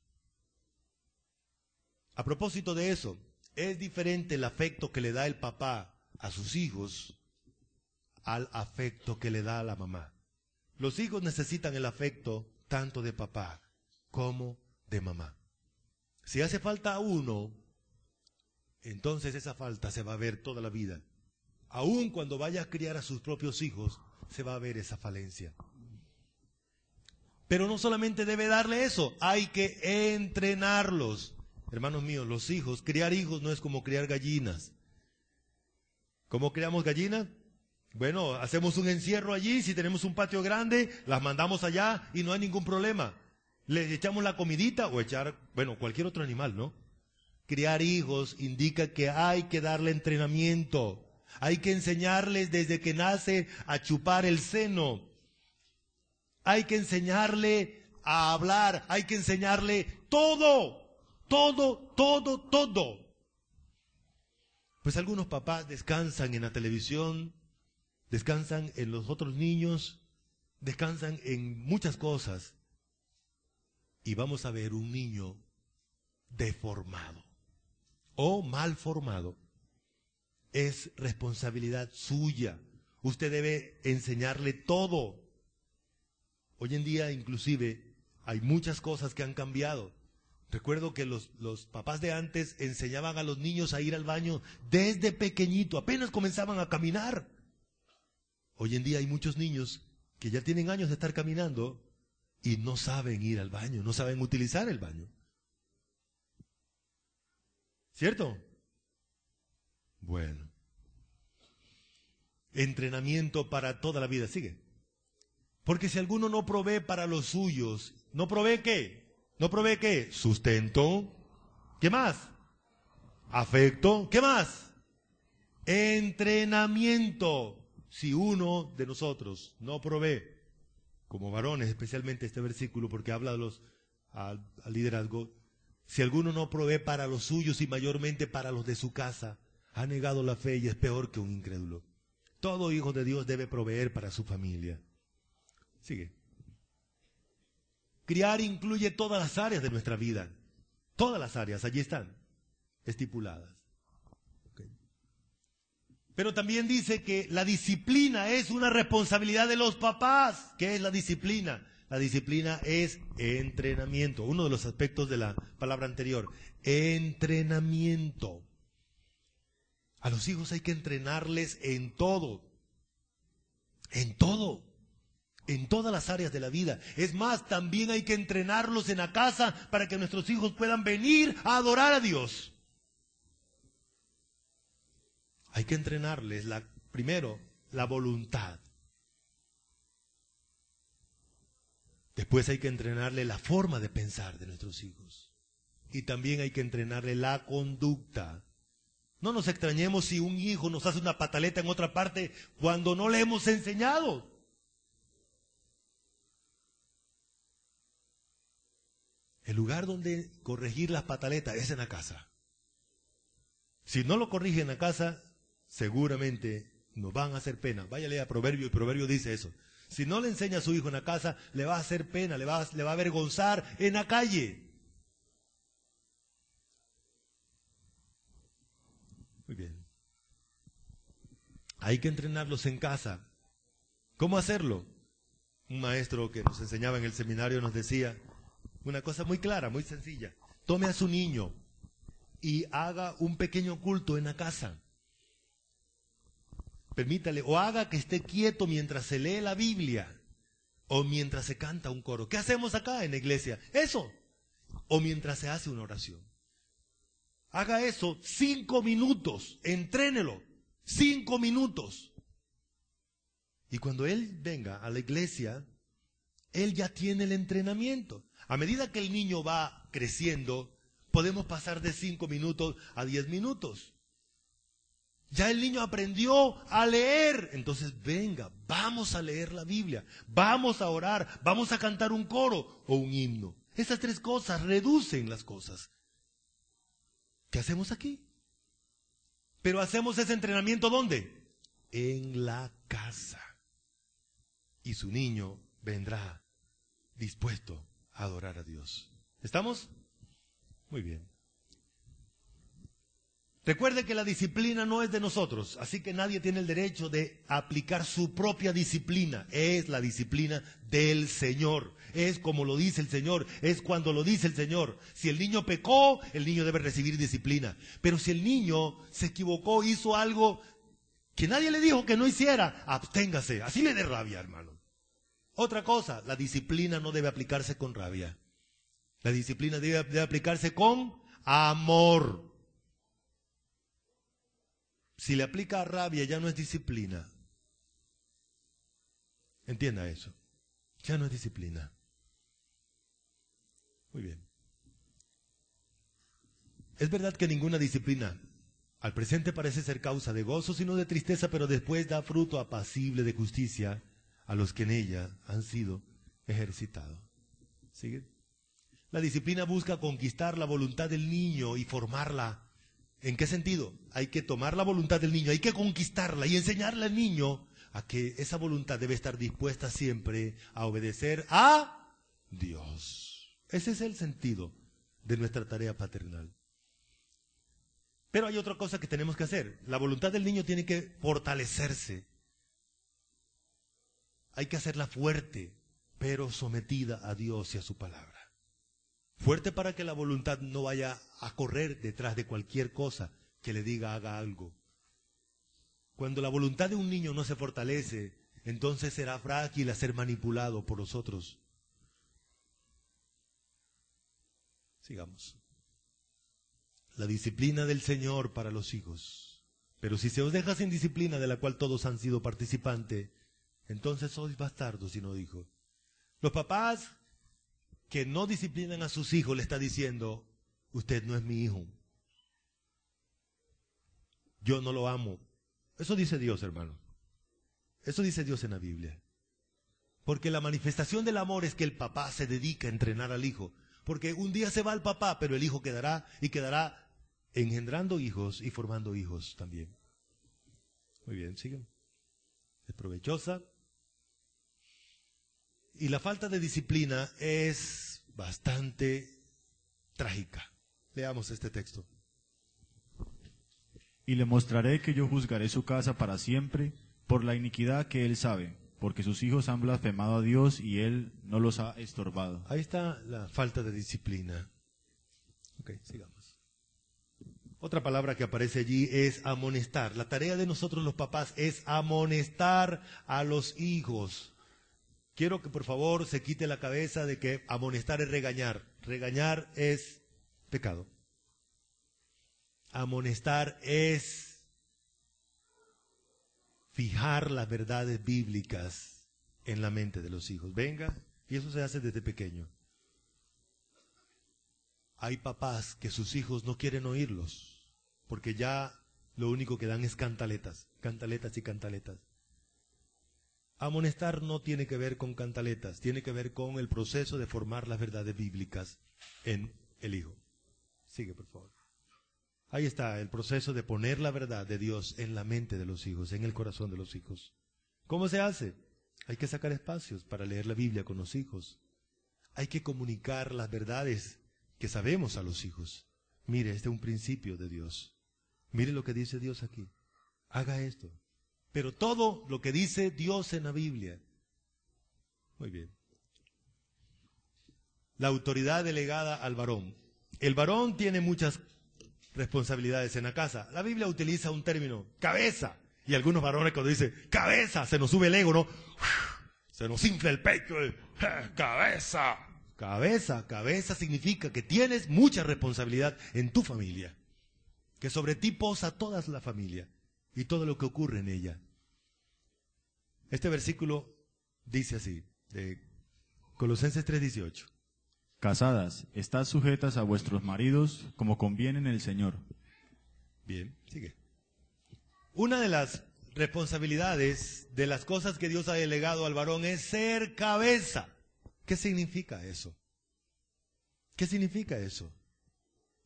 A propósito de eso, es diferente el afecto que le da el papá a sus hijos al afecto que le da a la mamá. Los hijos necesitan el afecto tanto de papá como de mamá. Si hace falta uno, entonces esa falta se va a ver toda la vida. Aun cuando vaya a criar a sus propios hijos, se va a ver esa falencia. Pero no solamente debe darle eso, hay que entrenarlos. Hermanos míos, los hijos, criar hijos no es como criar gallinas. ¿Cómo criamos gallinas? Bueno, hacemos un encierro allí, si tenemos un patio grande, las mandamos allá y no hay ningún problema. Les echamos la comidita o cualquier otro animal, ¿no? Criar hijos indica que hay que darle entrenamiento. Hay que enseñarles desde que nace a chupar el seno. Hay que enseñarle a hablar, hay que enseñarle todo. Pues algunos papás descansan en la televisión, descansan en los otros niños, descansan en muchas cosas. Y vamos a ver un niño deformado o mal formado. Es responsabilidad suya. Usted debe enseñarle todo. Hoy en día, inclusive, hay muchas cosas que han cambiado. Recuerdo que los papás de antes enseñaban a los niños a ir al baño desde pequeñito, apenas comenzaban a caminar. Hoy en día hay muchos niños que ya tienen años de estar caminando y no saben ir al baño, no saben utilizar el baño. ¿Cierto? Bueno. Entrenamiento para toda la vida. Sigue. Porque si alguno no provee para los suyos, ¿no provee qué? ¿No provee qué? Sustento. ¿Qué más? Afecto. ¿Qué más? Entrenamiento. Si uno de nosotros no provee, como varones, especialmente este versículo, porque habla de al liderazgo, si alguno no provee para los suyos y mayormente para los de su casa, ha negado la fe y es peor que un incrédulo. Todo hijo de Dios debe proveer para su familia. Sigue. Criar incluye todas las áreas de nuestra vida. Todas las áreas, allí están, estipuladas. Okay. Pero también dice que la disciplina es una responsabilidad de los papás. ¿Qué es la disciplina? La disciplina es entrenamiento. Uno de los aspectos de la palabra anterior. Entrenamiento. A los hijos hay que entrenarles en todo. En todo. En todas las áreas de la vida. Es más, también hay que entrenarlos en la casa para que nuestros hijos puedan venir a adorar a Dios. Hay que entrenarles, primero, la voluntad. Después hay que entrenarle la forma de pensar de nuestros hijos. Y también hay que entrenarle la conducta. No nos extrañemos si un hijo nos hace una pataleta en otra parte cuando no le hemos enseñado. El lugar donde corregir las pataletas es en la casa. Si no lo corrige en la casa, seguramente nos van a hacer pena. Váyale a Proverbio, y Proverbio dice eso. Si no le enseña a su hijo en la casa, le va a hacer pena, le va a avergonzar en la calle. Muy bien. Hay que entrenarlos en casa. ¿Cómo hacerlo? Un maestro que nos enseñaba en el seminario nos decía una cosa muy clara, muy sencilla. Tome a su niño y haga un pequeño culto en la casa. Permítale, o haga que esté quieto mientras se lee la Biblia, o mientras se canta un coro. ¿Qué hacemos acá en la iglesia? Eso. O mientras se hace una oración. Haga eso 5 minutos, entrénelo, 5 minutos. Y cuando él venga a la iglesia, él ya tiene el entrenamiento. A medida que el niño va creciendo, podemos pasar de 5 minutos a 10 minutos. Ya el niño aprendió a leer. Entonces venga, vamos a leer la Biblia, vamos a orar, vamos a cantar un coro o un himno. Esas 3 cosas reducen las cosas. ¿Qué hacemos aquí? Pero hacemos ese entrenamiento ¿dónde? En la casa. Y su niño vendrá dispuesto a adorar a Dios. ¿Estamos? Muy bien. Recuerde que la disciplina no es de nosotros, así que nadie tiene el derecho de aplicar su propia disciplina. Es la disciplina del Señor. Es como lo dice el Señor, es cuando lo dice el Señor. Si el niño pecó, el niño debe recibir disciplina. Pero si el niño se equivocó, hizo algo que nadie le dijo que no hiciera, absténgase. Así le dé rabia, hermano. Otra cosa, la disciplina no debe aplicarse con rabia. La disciplina debe aplicarse con amor. Si le aplica rabia, ya no es disciplina. Entienda eso. Ya no es disciplina. Muy bien. Es verdad que ninguna disciplina al presente parece ser causa de gozo, sino de tristeza, pero después da fruto apacible de justicia a los que en ella han sido ejercitados. ¿Sigue? La disciplina busca conquistar la voluntad del niño y formarla. ¿En qué sentido? Hay que tomar la voluntad del niño, hay que conquistarla y enseñarle al niño a que esa voluntad debe estar dispuesta siempre a obedecer a Dios. Ese es el sentido de nuestra tarea paternal. Pero hay otra cosa que tenemos que hacer. La voluntad del niño tiene que fortalecerse. Hay que hacerla fuerte pero sometida a Dios y a su palabra. Fuerte para que la voluntad no vaya a correr detrás de cualquier cosa que le diga haga algo. Cuando la voluntad de un niño no se fortalece, entonces será frágil a ser manipulado por los otros. Sigamos. La disciplina del Señor para los hijos. Pero si se os deja sin disciplina de la cual todos han sido participantes, entonces sois bastardos y no hijos. Los papás que no disciplinan a sus hijos le está diciendo, usted no es mi hijo. Yo no lo amo. Eso dice Dios, hermano. Eso dice Dios en la Biblia. Porque la manifestación del amor es que el papá se dedica a entrenar al hijo. Porque un día se va el papá, pero el hijo quedará y quedará engendrando hijos y formando hijos también. Muy bien, siguen. Es provechosa. Y la falta de disciplina es bastante trágica. Leamos este texto. Y le mostraré que yo juzgaré su casa para siempre por la iniquidad que él sabe, porque sus hijos han blasfemado a Dios y él no los ha estorbado. Ahí está la falta de disciplina. Ok, sigamos. Otra palabra que aparece allí es amonestar. La tarea de nosotros los papás es amonestar a los hijos. Quiero que por favor se quite la cabeza de que amonestar es regañar. Regañar es pecado. Amonestar es fijar las verdades bíblicas en la mente de los hijos. Venga, y eso se hace desde pequeño. Hay papás que sus hijos no quieren oírlos, porque ya lo único que dan es cantaletas, cantaletas y cantaletas. Amonestar no tiene que ver con cantaletas, tiene que ver con el proceso de formar las verdades bíblicas en el hijo. Sigue, por favor. Ahí está el proceso de poner la verdad de Dios en la mente de los hijos, en el corazón de los hijos. ¿Cómo se hace? Hay que sacar espacios para leer la Biblia con los hijos. Hay que comunicar las verdades que sabemos a los hijos. Mire, este es un principio de Dios. Mire lo que dice Dios aquí. Haga esto. Pero todo lo que dice Dios en la Biblia. Muy bien. La autoridad delegada al varón. El varón tiene muchas responsabilidades en la casa. La Biblia utiliza un término, cabeza. Y algunos varones cuando dicen cabeza, se nos sube el ego, ¿no? Se nos infla el pecho. Cabeza. Cabeza significa que tienes mucha responsabilidad en tu familia. Que sobre ti posa toda la familia y todo lo que ocurre en ella. Este versículo dice así, de Colosenses 3:18. Casadas, estad sujetas a vuestros maridos como conviene en el Señor. Bien, sigue. Una de las responsabilidades de las cosas que Dios ha delegado al varón es ser cabeza. ¿Qué significa eso? ¿Qué significa eso?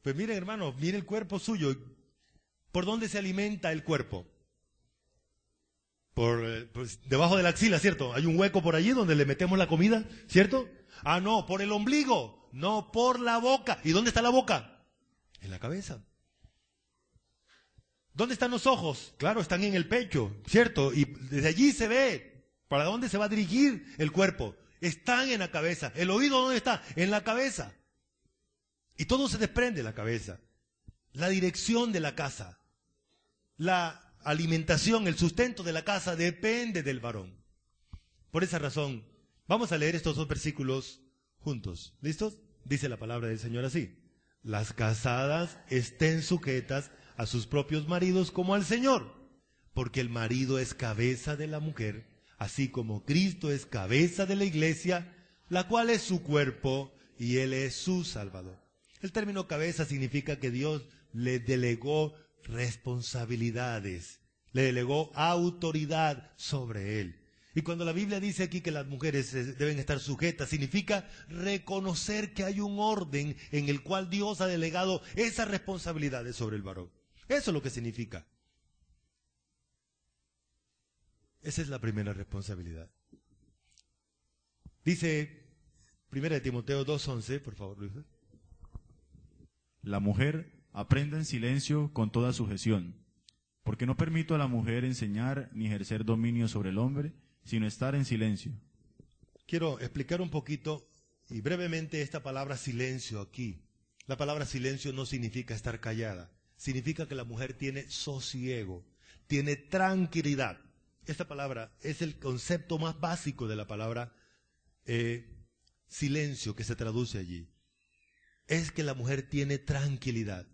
Pues miren, hermano, mire el cuerpo suyo. ¿Por dónde se alimenta el cuerpo? Pues, debajo de la axila, ¿cierto? Hay un hueco por allí donde le metemos la comida, ¿cierto? Ah, no, por el ombligo, no por la boca. ¿Y dónde está la boca? En la cabeza. ¿Dónde están los ojos? Claro, están en el pecho, ¿cierto? Y desde allí se ve para dónde se va a dirigir el cuerpo. Están en la cabeza. ¿El oído dónde está? En la cabeza. Y todo se desprende de la cabeza. La dirección de la casa, la alimentación, el sustento de la casa depende del varón. Por esa razón, vamos a leer estos dos versículos juntos. ¿Listos? Dice la palabra del Señor así. Las casadas estén sujetas a sus propios maridos como al Señor, porque el marido es cabeza de la mujer, así como Cristo es cabeza de la iglesia, la cual es su cuerpo y Él es su Salvador. El término cabeza significa que Dios le delegó responsabilidades, le delegó autoridad sobre él. Y cuando la Biblia dice aquí que las mujeres deben estar sujetas, significa reconocer que hay un orden en el cual Dios ha delegado esas responsabilidades sobre el varón. Eso es lo que significa. Esa es la primera responsabilidad. Dice 1 Timoteo 2:11, por favor, Luis. La mujer aprenda en silencio con toda sujeción, porque no permito a la mujer enseñar ni ejercer dominio sobre el hombre, sino estar en silencio. Quiero explicar un poquito y brevemente esta palabra silencio aquí. La palabra silencio no significa estar callada, significa que la mujer tiene sosiego, tiene tranquilidad. Esta palabra es el concepto más básico de la palabra silencio que se traduce allí. Es que la mujer tiene tranquilidad.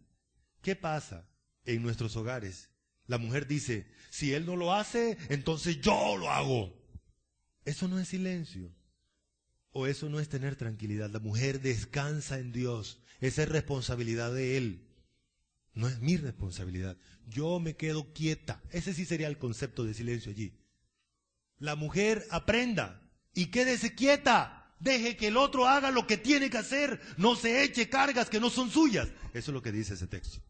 ¿Qué pasa en nuestros hogares? La mujer dice, si él no lo hace, entonces yo lo hago. Eso no es silencio. O eso no es tener tranquilidad. La mujer descansa en Dios. Esa es responsabilidad de Él. No es mi responsabilidad. Yo me quedo quieta. Ese sí sería el concepto de silencio allí. La mujer aprenda y quédese quieta. Deje que el otro haga lo que tiene que hacer. No se eche cargas que no son suyas. Eso es lo que dice ese texto.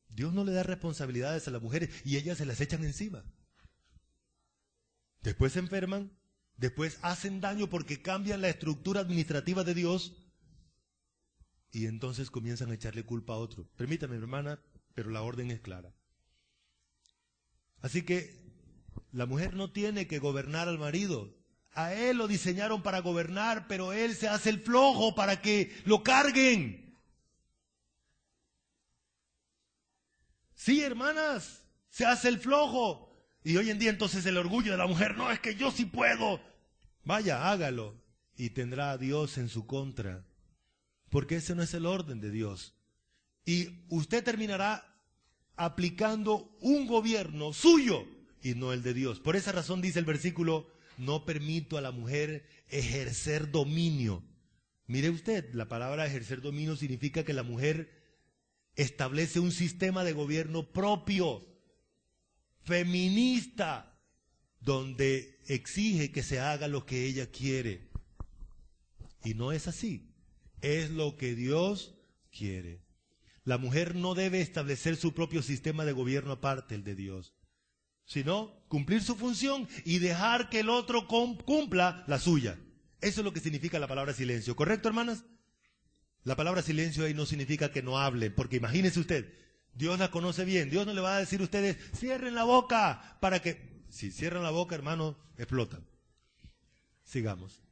Dios no le da responsabilidades a las mujeres y ellas se las echan encima. Después se enferman, después hacen daño porque cambian la estructura administrativa de Dios y entonces comienzan a echarle culpa a otro. Permítame, hermana, pero la orden es clara. Así que la mujer no tiene que gobernar al marido. A él lo diseñaron para gobernar, pero él se hace el flojo para que lo carguen. Sí, hermanas, se hace el flojo. Y hoy en día entonces el orgullo de la mujer, no, es que yo sí puedo. Vaya, hágalo y tendrá a Dios en su contra, porque ese no es el orden de Dios. Y usted terminará aplicando un gobierno suyo y no el de Dios. Por esa razón dice el versículo, no permito a la mujer ejercer dominio. Mire usted, la palabra ejercer dominio significa que la mujer establece un sistema de gobierno propio, feminista, donde exige que se haga lo que ella quiere. Y no es así, es lo que Dios quiere. La mujer no debe establecer su propio sistema de gobierno aparte del de Dios, sino cumplir su función y dejar que el otro cumpla la suya. Eso es lo que significa la palabra silencio, ¿correcto, hermanas? La palabra silencio ahí no significa que no hablen, porque imagínese usted, Dios la conoce bien, Dios no le va a decir a ustedes, cierren la boca, para que, si cierran la boca, hermano, explotan. Sigamos.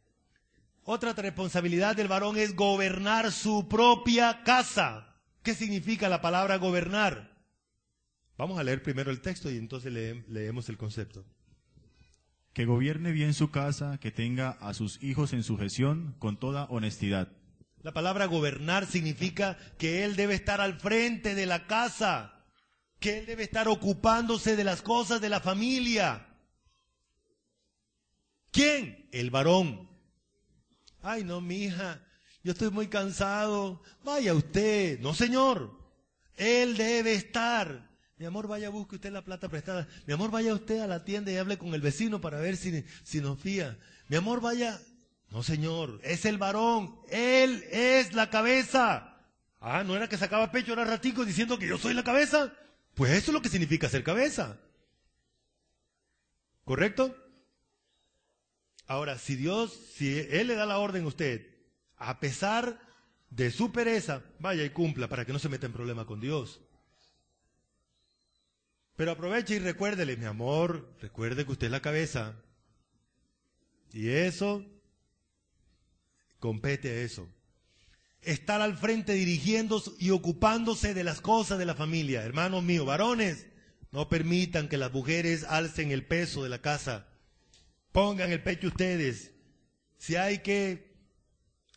Otra responsabilidad del varón es gobernar su propia casa. ¿Qué significa la palabra gobernar? Vamos a leer primero el texto y entonces leemos el concepto. Que gobierne bien su casa, que tenga a sus hijos en sujeción con toda honestidad. La palabra gobernar significa que él debe estar al frente de la casa, que él debe estar ocupándose de las cosas de la familia. ¿Quién? El varón. Ay, no, mija, yo estoy muy cansado. Vaya usted. No, señor. Él debe estar. Mi amor, vaya, busque usted la plata prestada. Mi amor, vaya usted a la tienda y hable con el vecino para ver si nos fía. Mi amor, vaya. No, señor, es el varón, él es la cabeza. Ah, ¿no era que sacaba pecho ahora ratico diciendo que yo soy la cabeza? Pues eso es lo que significa ser cabeza. ¿Correcto? Ahora, si Él le da la orden a usted, a pesar de su pereza, vaya y cumpla para que no se meta en problema con Dios. Pero aproveche y recuérdele, mi amor, recuerde que usted es la cabeza. Y eso compete a eso. Estar al frente dirigiéndose y ocupándose de las cosas de la familia. Hermanos míos, varones, no permitan que las mujeres alcen el peso de la casa. Pongan el pecho ustedes. Si hay que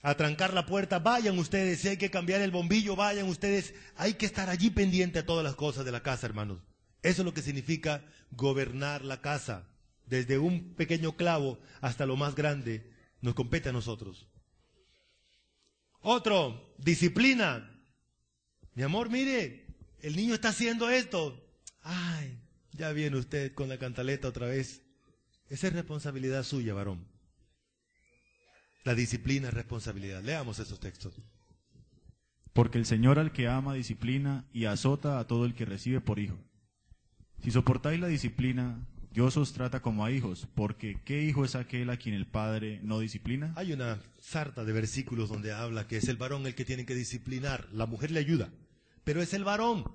atrancar la puerta, vayan ustedes. Si hay que cambiar el bombillo, vayan ustedes. Hay que estar allí pendiente a todas las cosas de la casa, hermanos. Eso es lo que significa gobernar la casa. Desde un pequeño clavo hasta lo más grande, nos compete a nosotros. Otro, disciplina. Mi amor, mire, el niño está haciendo esto. Ay, ya viene usted con la cantaleta otra vez. Esa es responsabilidad suya, varón. La disciplina es responsabilidad. Leamos esos textos. Porque el Señor al que ama disciplina y azota a todo el que recibe por hijo. Si soportáis la disciplina, Dios os trata como a hijos, porque ¿qué hijo es aquel a quien el Padre no disciplina? Hay una sarta de versículos donde habla que es el varón el que tiene que disciplinar. La mujer le ayuda, pero es el varón.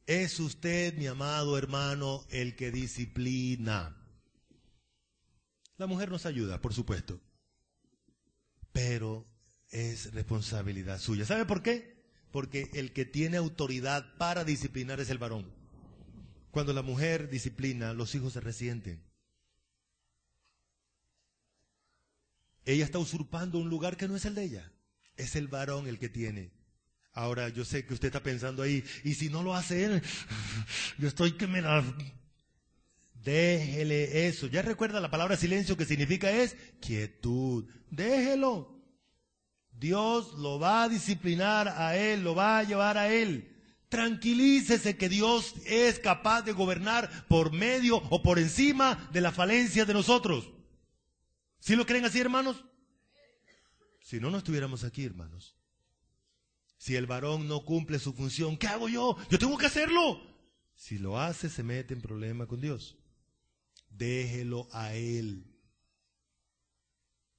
Es usted, mi amado hermano, el que disciplina. La mujer nos ayuda, por supuesto, pero es responsabilidad suya. ¿Sabe por qué? Porque el que tiene autoridad para disciplinar es el varón. Cuando la mujer disciplina, los hijos se resienten. Ella está usurpando un lugar que no es el de ella. Es el varón el que tiene. Ahora, yo sé que usted está pensando ahí, y si no lo hace él, yo estoy que me la... Déjele eso. ¿Ya recuerda la palabra silencio que significa es quietud? Déjelo. Dios lo va a disciplinar a él, lo va a llevar a él. Tranquilícese que Dios es capaz de gobernar por medio o por encima de la falencia de nosotros. ¿Sí lo creen así, hermanos? Si no, no estuviéramos aquí, hermanos. Si el varón no cumple su función, ¿qué hago yo? Yo tengo que hacerlo. Si lo hace, se mete en problema con Dios. Déjelo a él.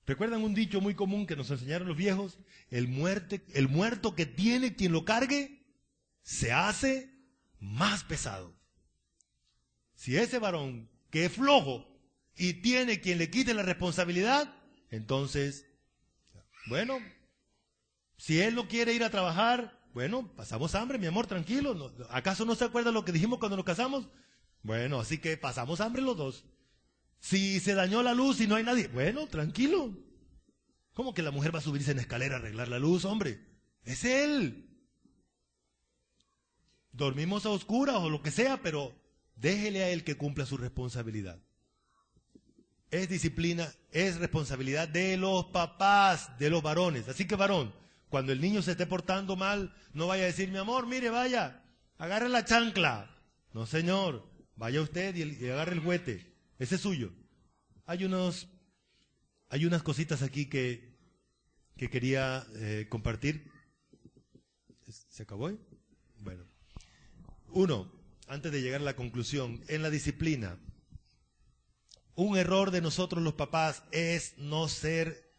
¿Recuerdan un dicho muy común que nos enseñaron los viejos? El muerto que tiene quien lo cargue, se hace más pesado. Si ese varón que es flojo y tiene quien le quite la responsabilidad, entonces, bueno, si él no quiere ir a trabajar, bueno, pasamos hambre, mi amor, tranquilo. ¿Acaso no se acuerda lo que dijimos cuando nos casamos? Bueno, así que pasamos hambre los dos. Si se dañó la luz y no hay nadie, bueno, tranquilo. ¿Cómo que la mujer va a subirse en escalera a arreglar la luz, hombre? Es él. Dormimos a oscuras o lo que sea, pero déjele a él que cumpla su responsabilidad. Es disciplina, es responsabilidad de los papás, de los varones. Así que varón, cuando el niño se esté portando mal, no vaya a decir, mi amor, mire, vaya, agarre la chancla. No, señor, vaya usted y agarre el juguete. Ese es suyo. Hay unas cositas aquí que quería compartir. ¿Se acabó hoy? Bueno. Uno, antes de llegar a la conclusión, en la disciplina, un error de nosotros los papás es no ser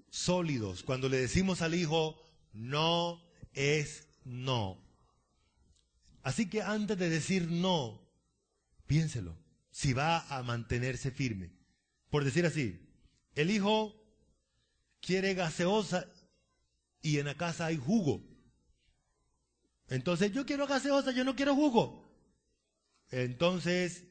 sólidos. Cuando le decimos al hijo, no es no. Así que antes de decir no, piénselo, si va a mantenerse firme. Por decir así, el hijo quiere gaseosa y en la casa hay jugo. Entonces, yo quiero gaseosa, yo no quiero jugo. Entonces,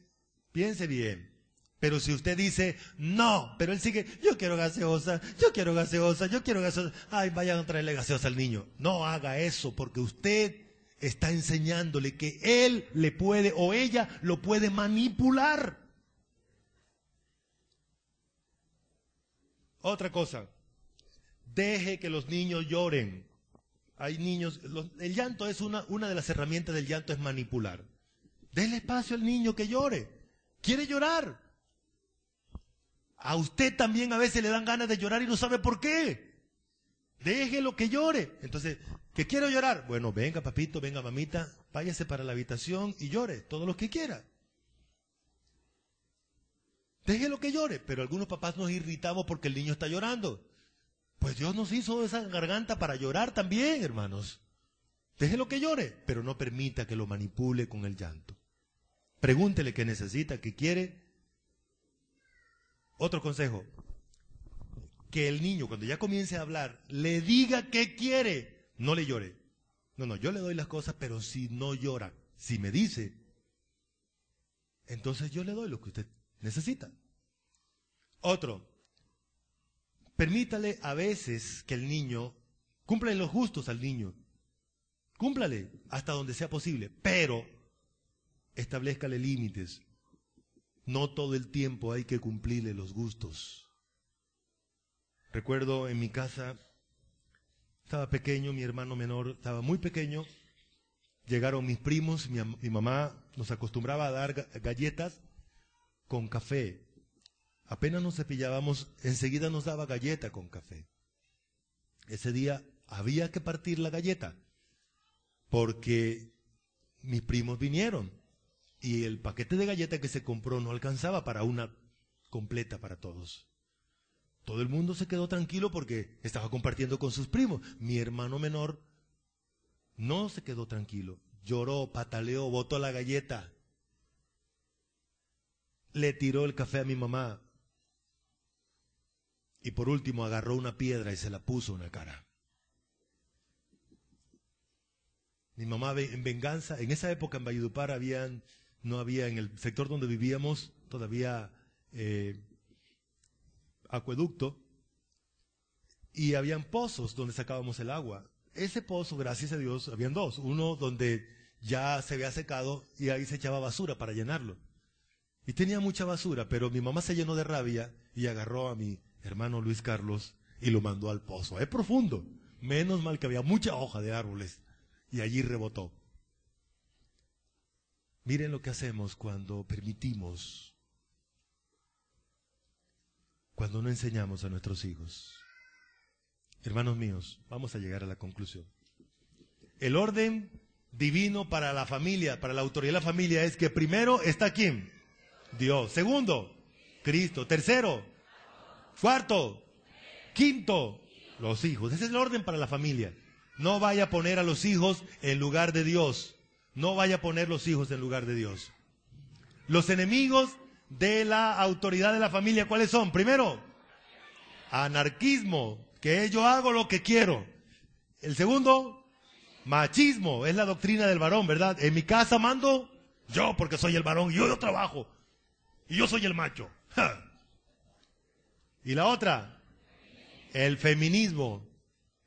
piense bien. Pero si usted dice, no, pero él sigue, yo quiero gaseosa, yo quiero gaseosa, yo quiero gaseosa. Ay, vayan a traerle gaseosa al niño. No haga eso, porque usted está enseñándole que él le puede o ella lo puede manipular. Otra cosa, deje que los niños lloren. Hay niños, el llanto es una de las herramientas del llanto es manipular. Déle espacio al niño que llore. Quiere llorar. A usted también a veces le dan ganas de llorar y no sabe por qué. Déjelo que llore. Entonces, ¿que quiero llorar? Bueno, venga papito, venga mamita, váyase para la habitación y llore todo lo que quiera. Déjelo que llore. Pero algunos papás nos irritamos porque el niño está llorando. Pues Dios nos hizo esa garganta para llorar también, hermanos. Déjelo que llore, pero no permita que lo manipule con el llanto. Pregúntele qué necesita, qué quiere. Otro consejo, que el niño cuando ya comience a hablar, le diga qué quiere, no le llore. No, yo le doy las cosas, pero si no llora, si me dice, entonces yo le doy lo que usted necesita. Otro, permítale a veces que el niño, cúmplale los gustos al niño, cúmplale hasta donde sea posible, pero establezcale límites. No todo el tiempo hay que cumplirle los gustos. Recuerdo en mi casa, estaba pequeño, mi hermano menor estaba muy pequeño, llegaron mis primos, mi mamá nos acostumbraba a dar galletas con café. Apenas nos cepillábamos, enseguida nos daba galleta con café. Ese día había que partir la galleta, porque mis primos vinieron. Y el paquete de galletas que se compró no alcanzaba para una completa para todos. Todo el mundo se quedó tranquilo porque estaba compartiendo con sus primos. Mi hermano menor no se quedó tranquilo. Lloró, pataleó, botó la galleta. Le tiró el café a mi mamá. Y por último agarró una piedra y se la puso en la cara. Mi mamá en venganza, en esa época en Valledupar no había en el sector donde vivíamos todavía acueducto y habían pozos donde sacábamos el agua. Ese pozo, gracias a Dios, habían dos. Uno donde ya se había secado y ahí se echaba basura para llenarlo. Y tenía mucha basura, pero mi mamá se llenó de rabia y agarró a mi hermano Luis Carlos y lo mandó al pozo. Es profundo. Menos mal que había mucha hoja de árboles y allí rebotó. Miren lo que hacemos cuando permitimos, cuando no enseñamos a nuestros hijos. Hermanos míos, vamos a llegar a la conclusión. El orden divino para la familia, para la autoridad de la familia, es que primero está ¿quién? Dios. Segundo, Cristo. Tercero, cuarto, quinto, los hijos. Ese es el orden para la familia. No vaya a poner a los hijos en lugar de Dios. No vaya a poner los hijos en lugar de Dios. Los enemigos de la autoridad de la familia, ¿cuáles son? Primero, anarquismo, que yo hago lo que quiero. El segundo, machismo, es la doctrina del varón, ¿verdad? En mi casa mando yo porque soy el varón, yo trabajo y yo soy el macho. ¡Ja! Y la otra, el feminismo.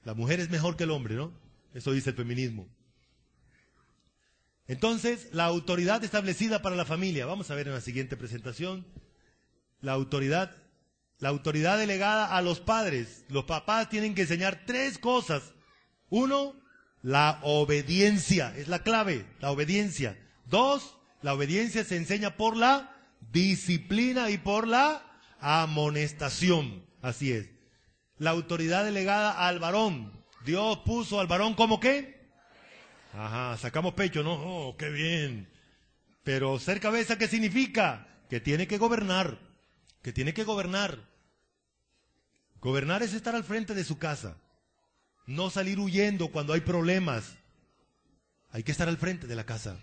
La mujer es mejor que el hombre, ¿no? Eso dice el feminismo. Entonces, la autoridad establecida para la familia. Vamos a ver en la siguiente presentación. La autoridad delegada a los padres. Los papás tienen que enseñar 3 cosas. 1, la obediencia. Es la clave, la obediencia. 2, la obediencia se enseña por la disciplina y por la amonestación. Así es. La autoridad delegada al varón. Dios puso al varón como ¿qué? Ajá, sacamos pecho, ¿no? Oh, qué bien. Pero ser cabeza, ¿qué significa? Que tiene que gobernar. Que tiene que gobernar. Gobernar es estar al frente de su casa. No salir huyendo cuando hay problemas. Hay que estar al frente de la casa.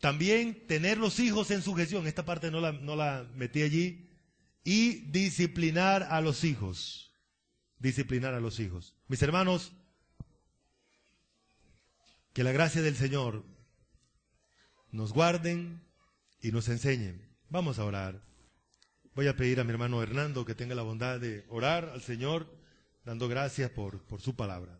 También tener los hijos en sujeción. Esta parte no la metí allí. Y disciplinar a los hijos. Disciplinar a los hijos. Mis hermanos, que la gracia del Señor nos guarden y nos enseñen. Vamos a orar. Voy a pedir a mi hermano Hernando que tenga la bondad de orar al Señor, dando gracias por su palabra.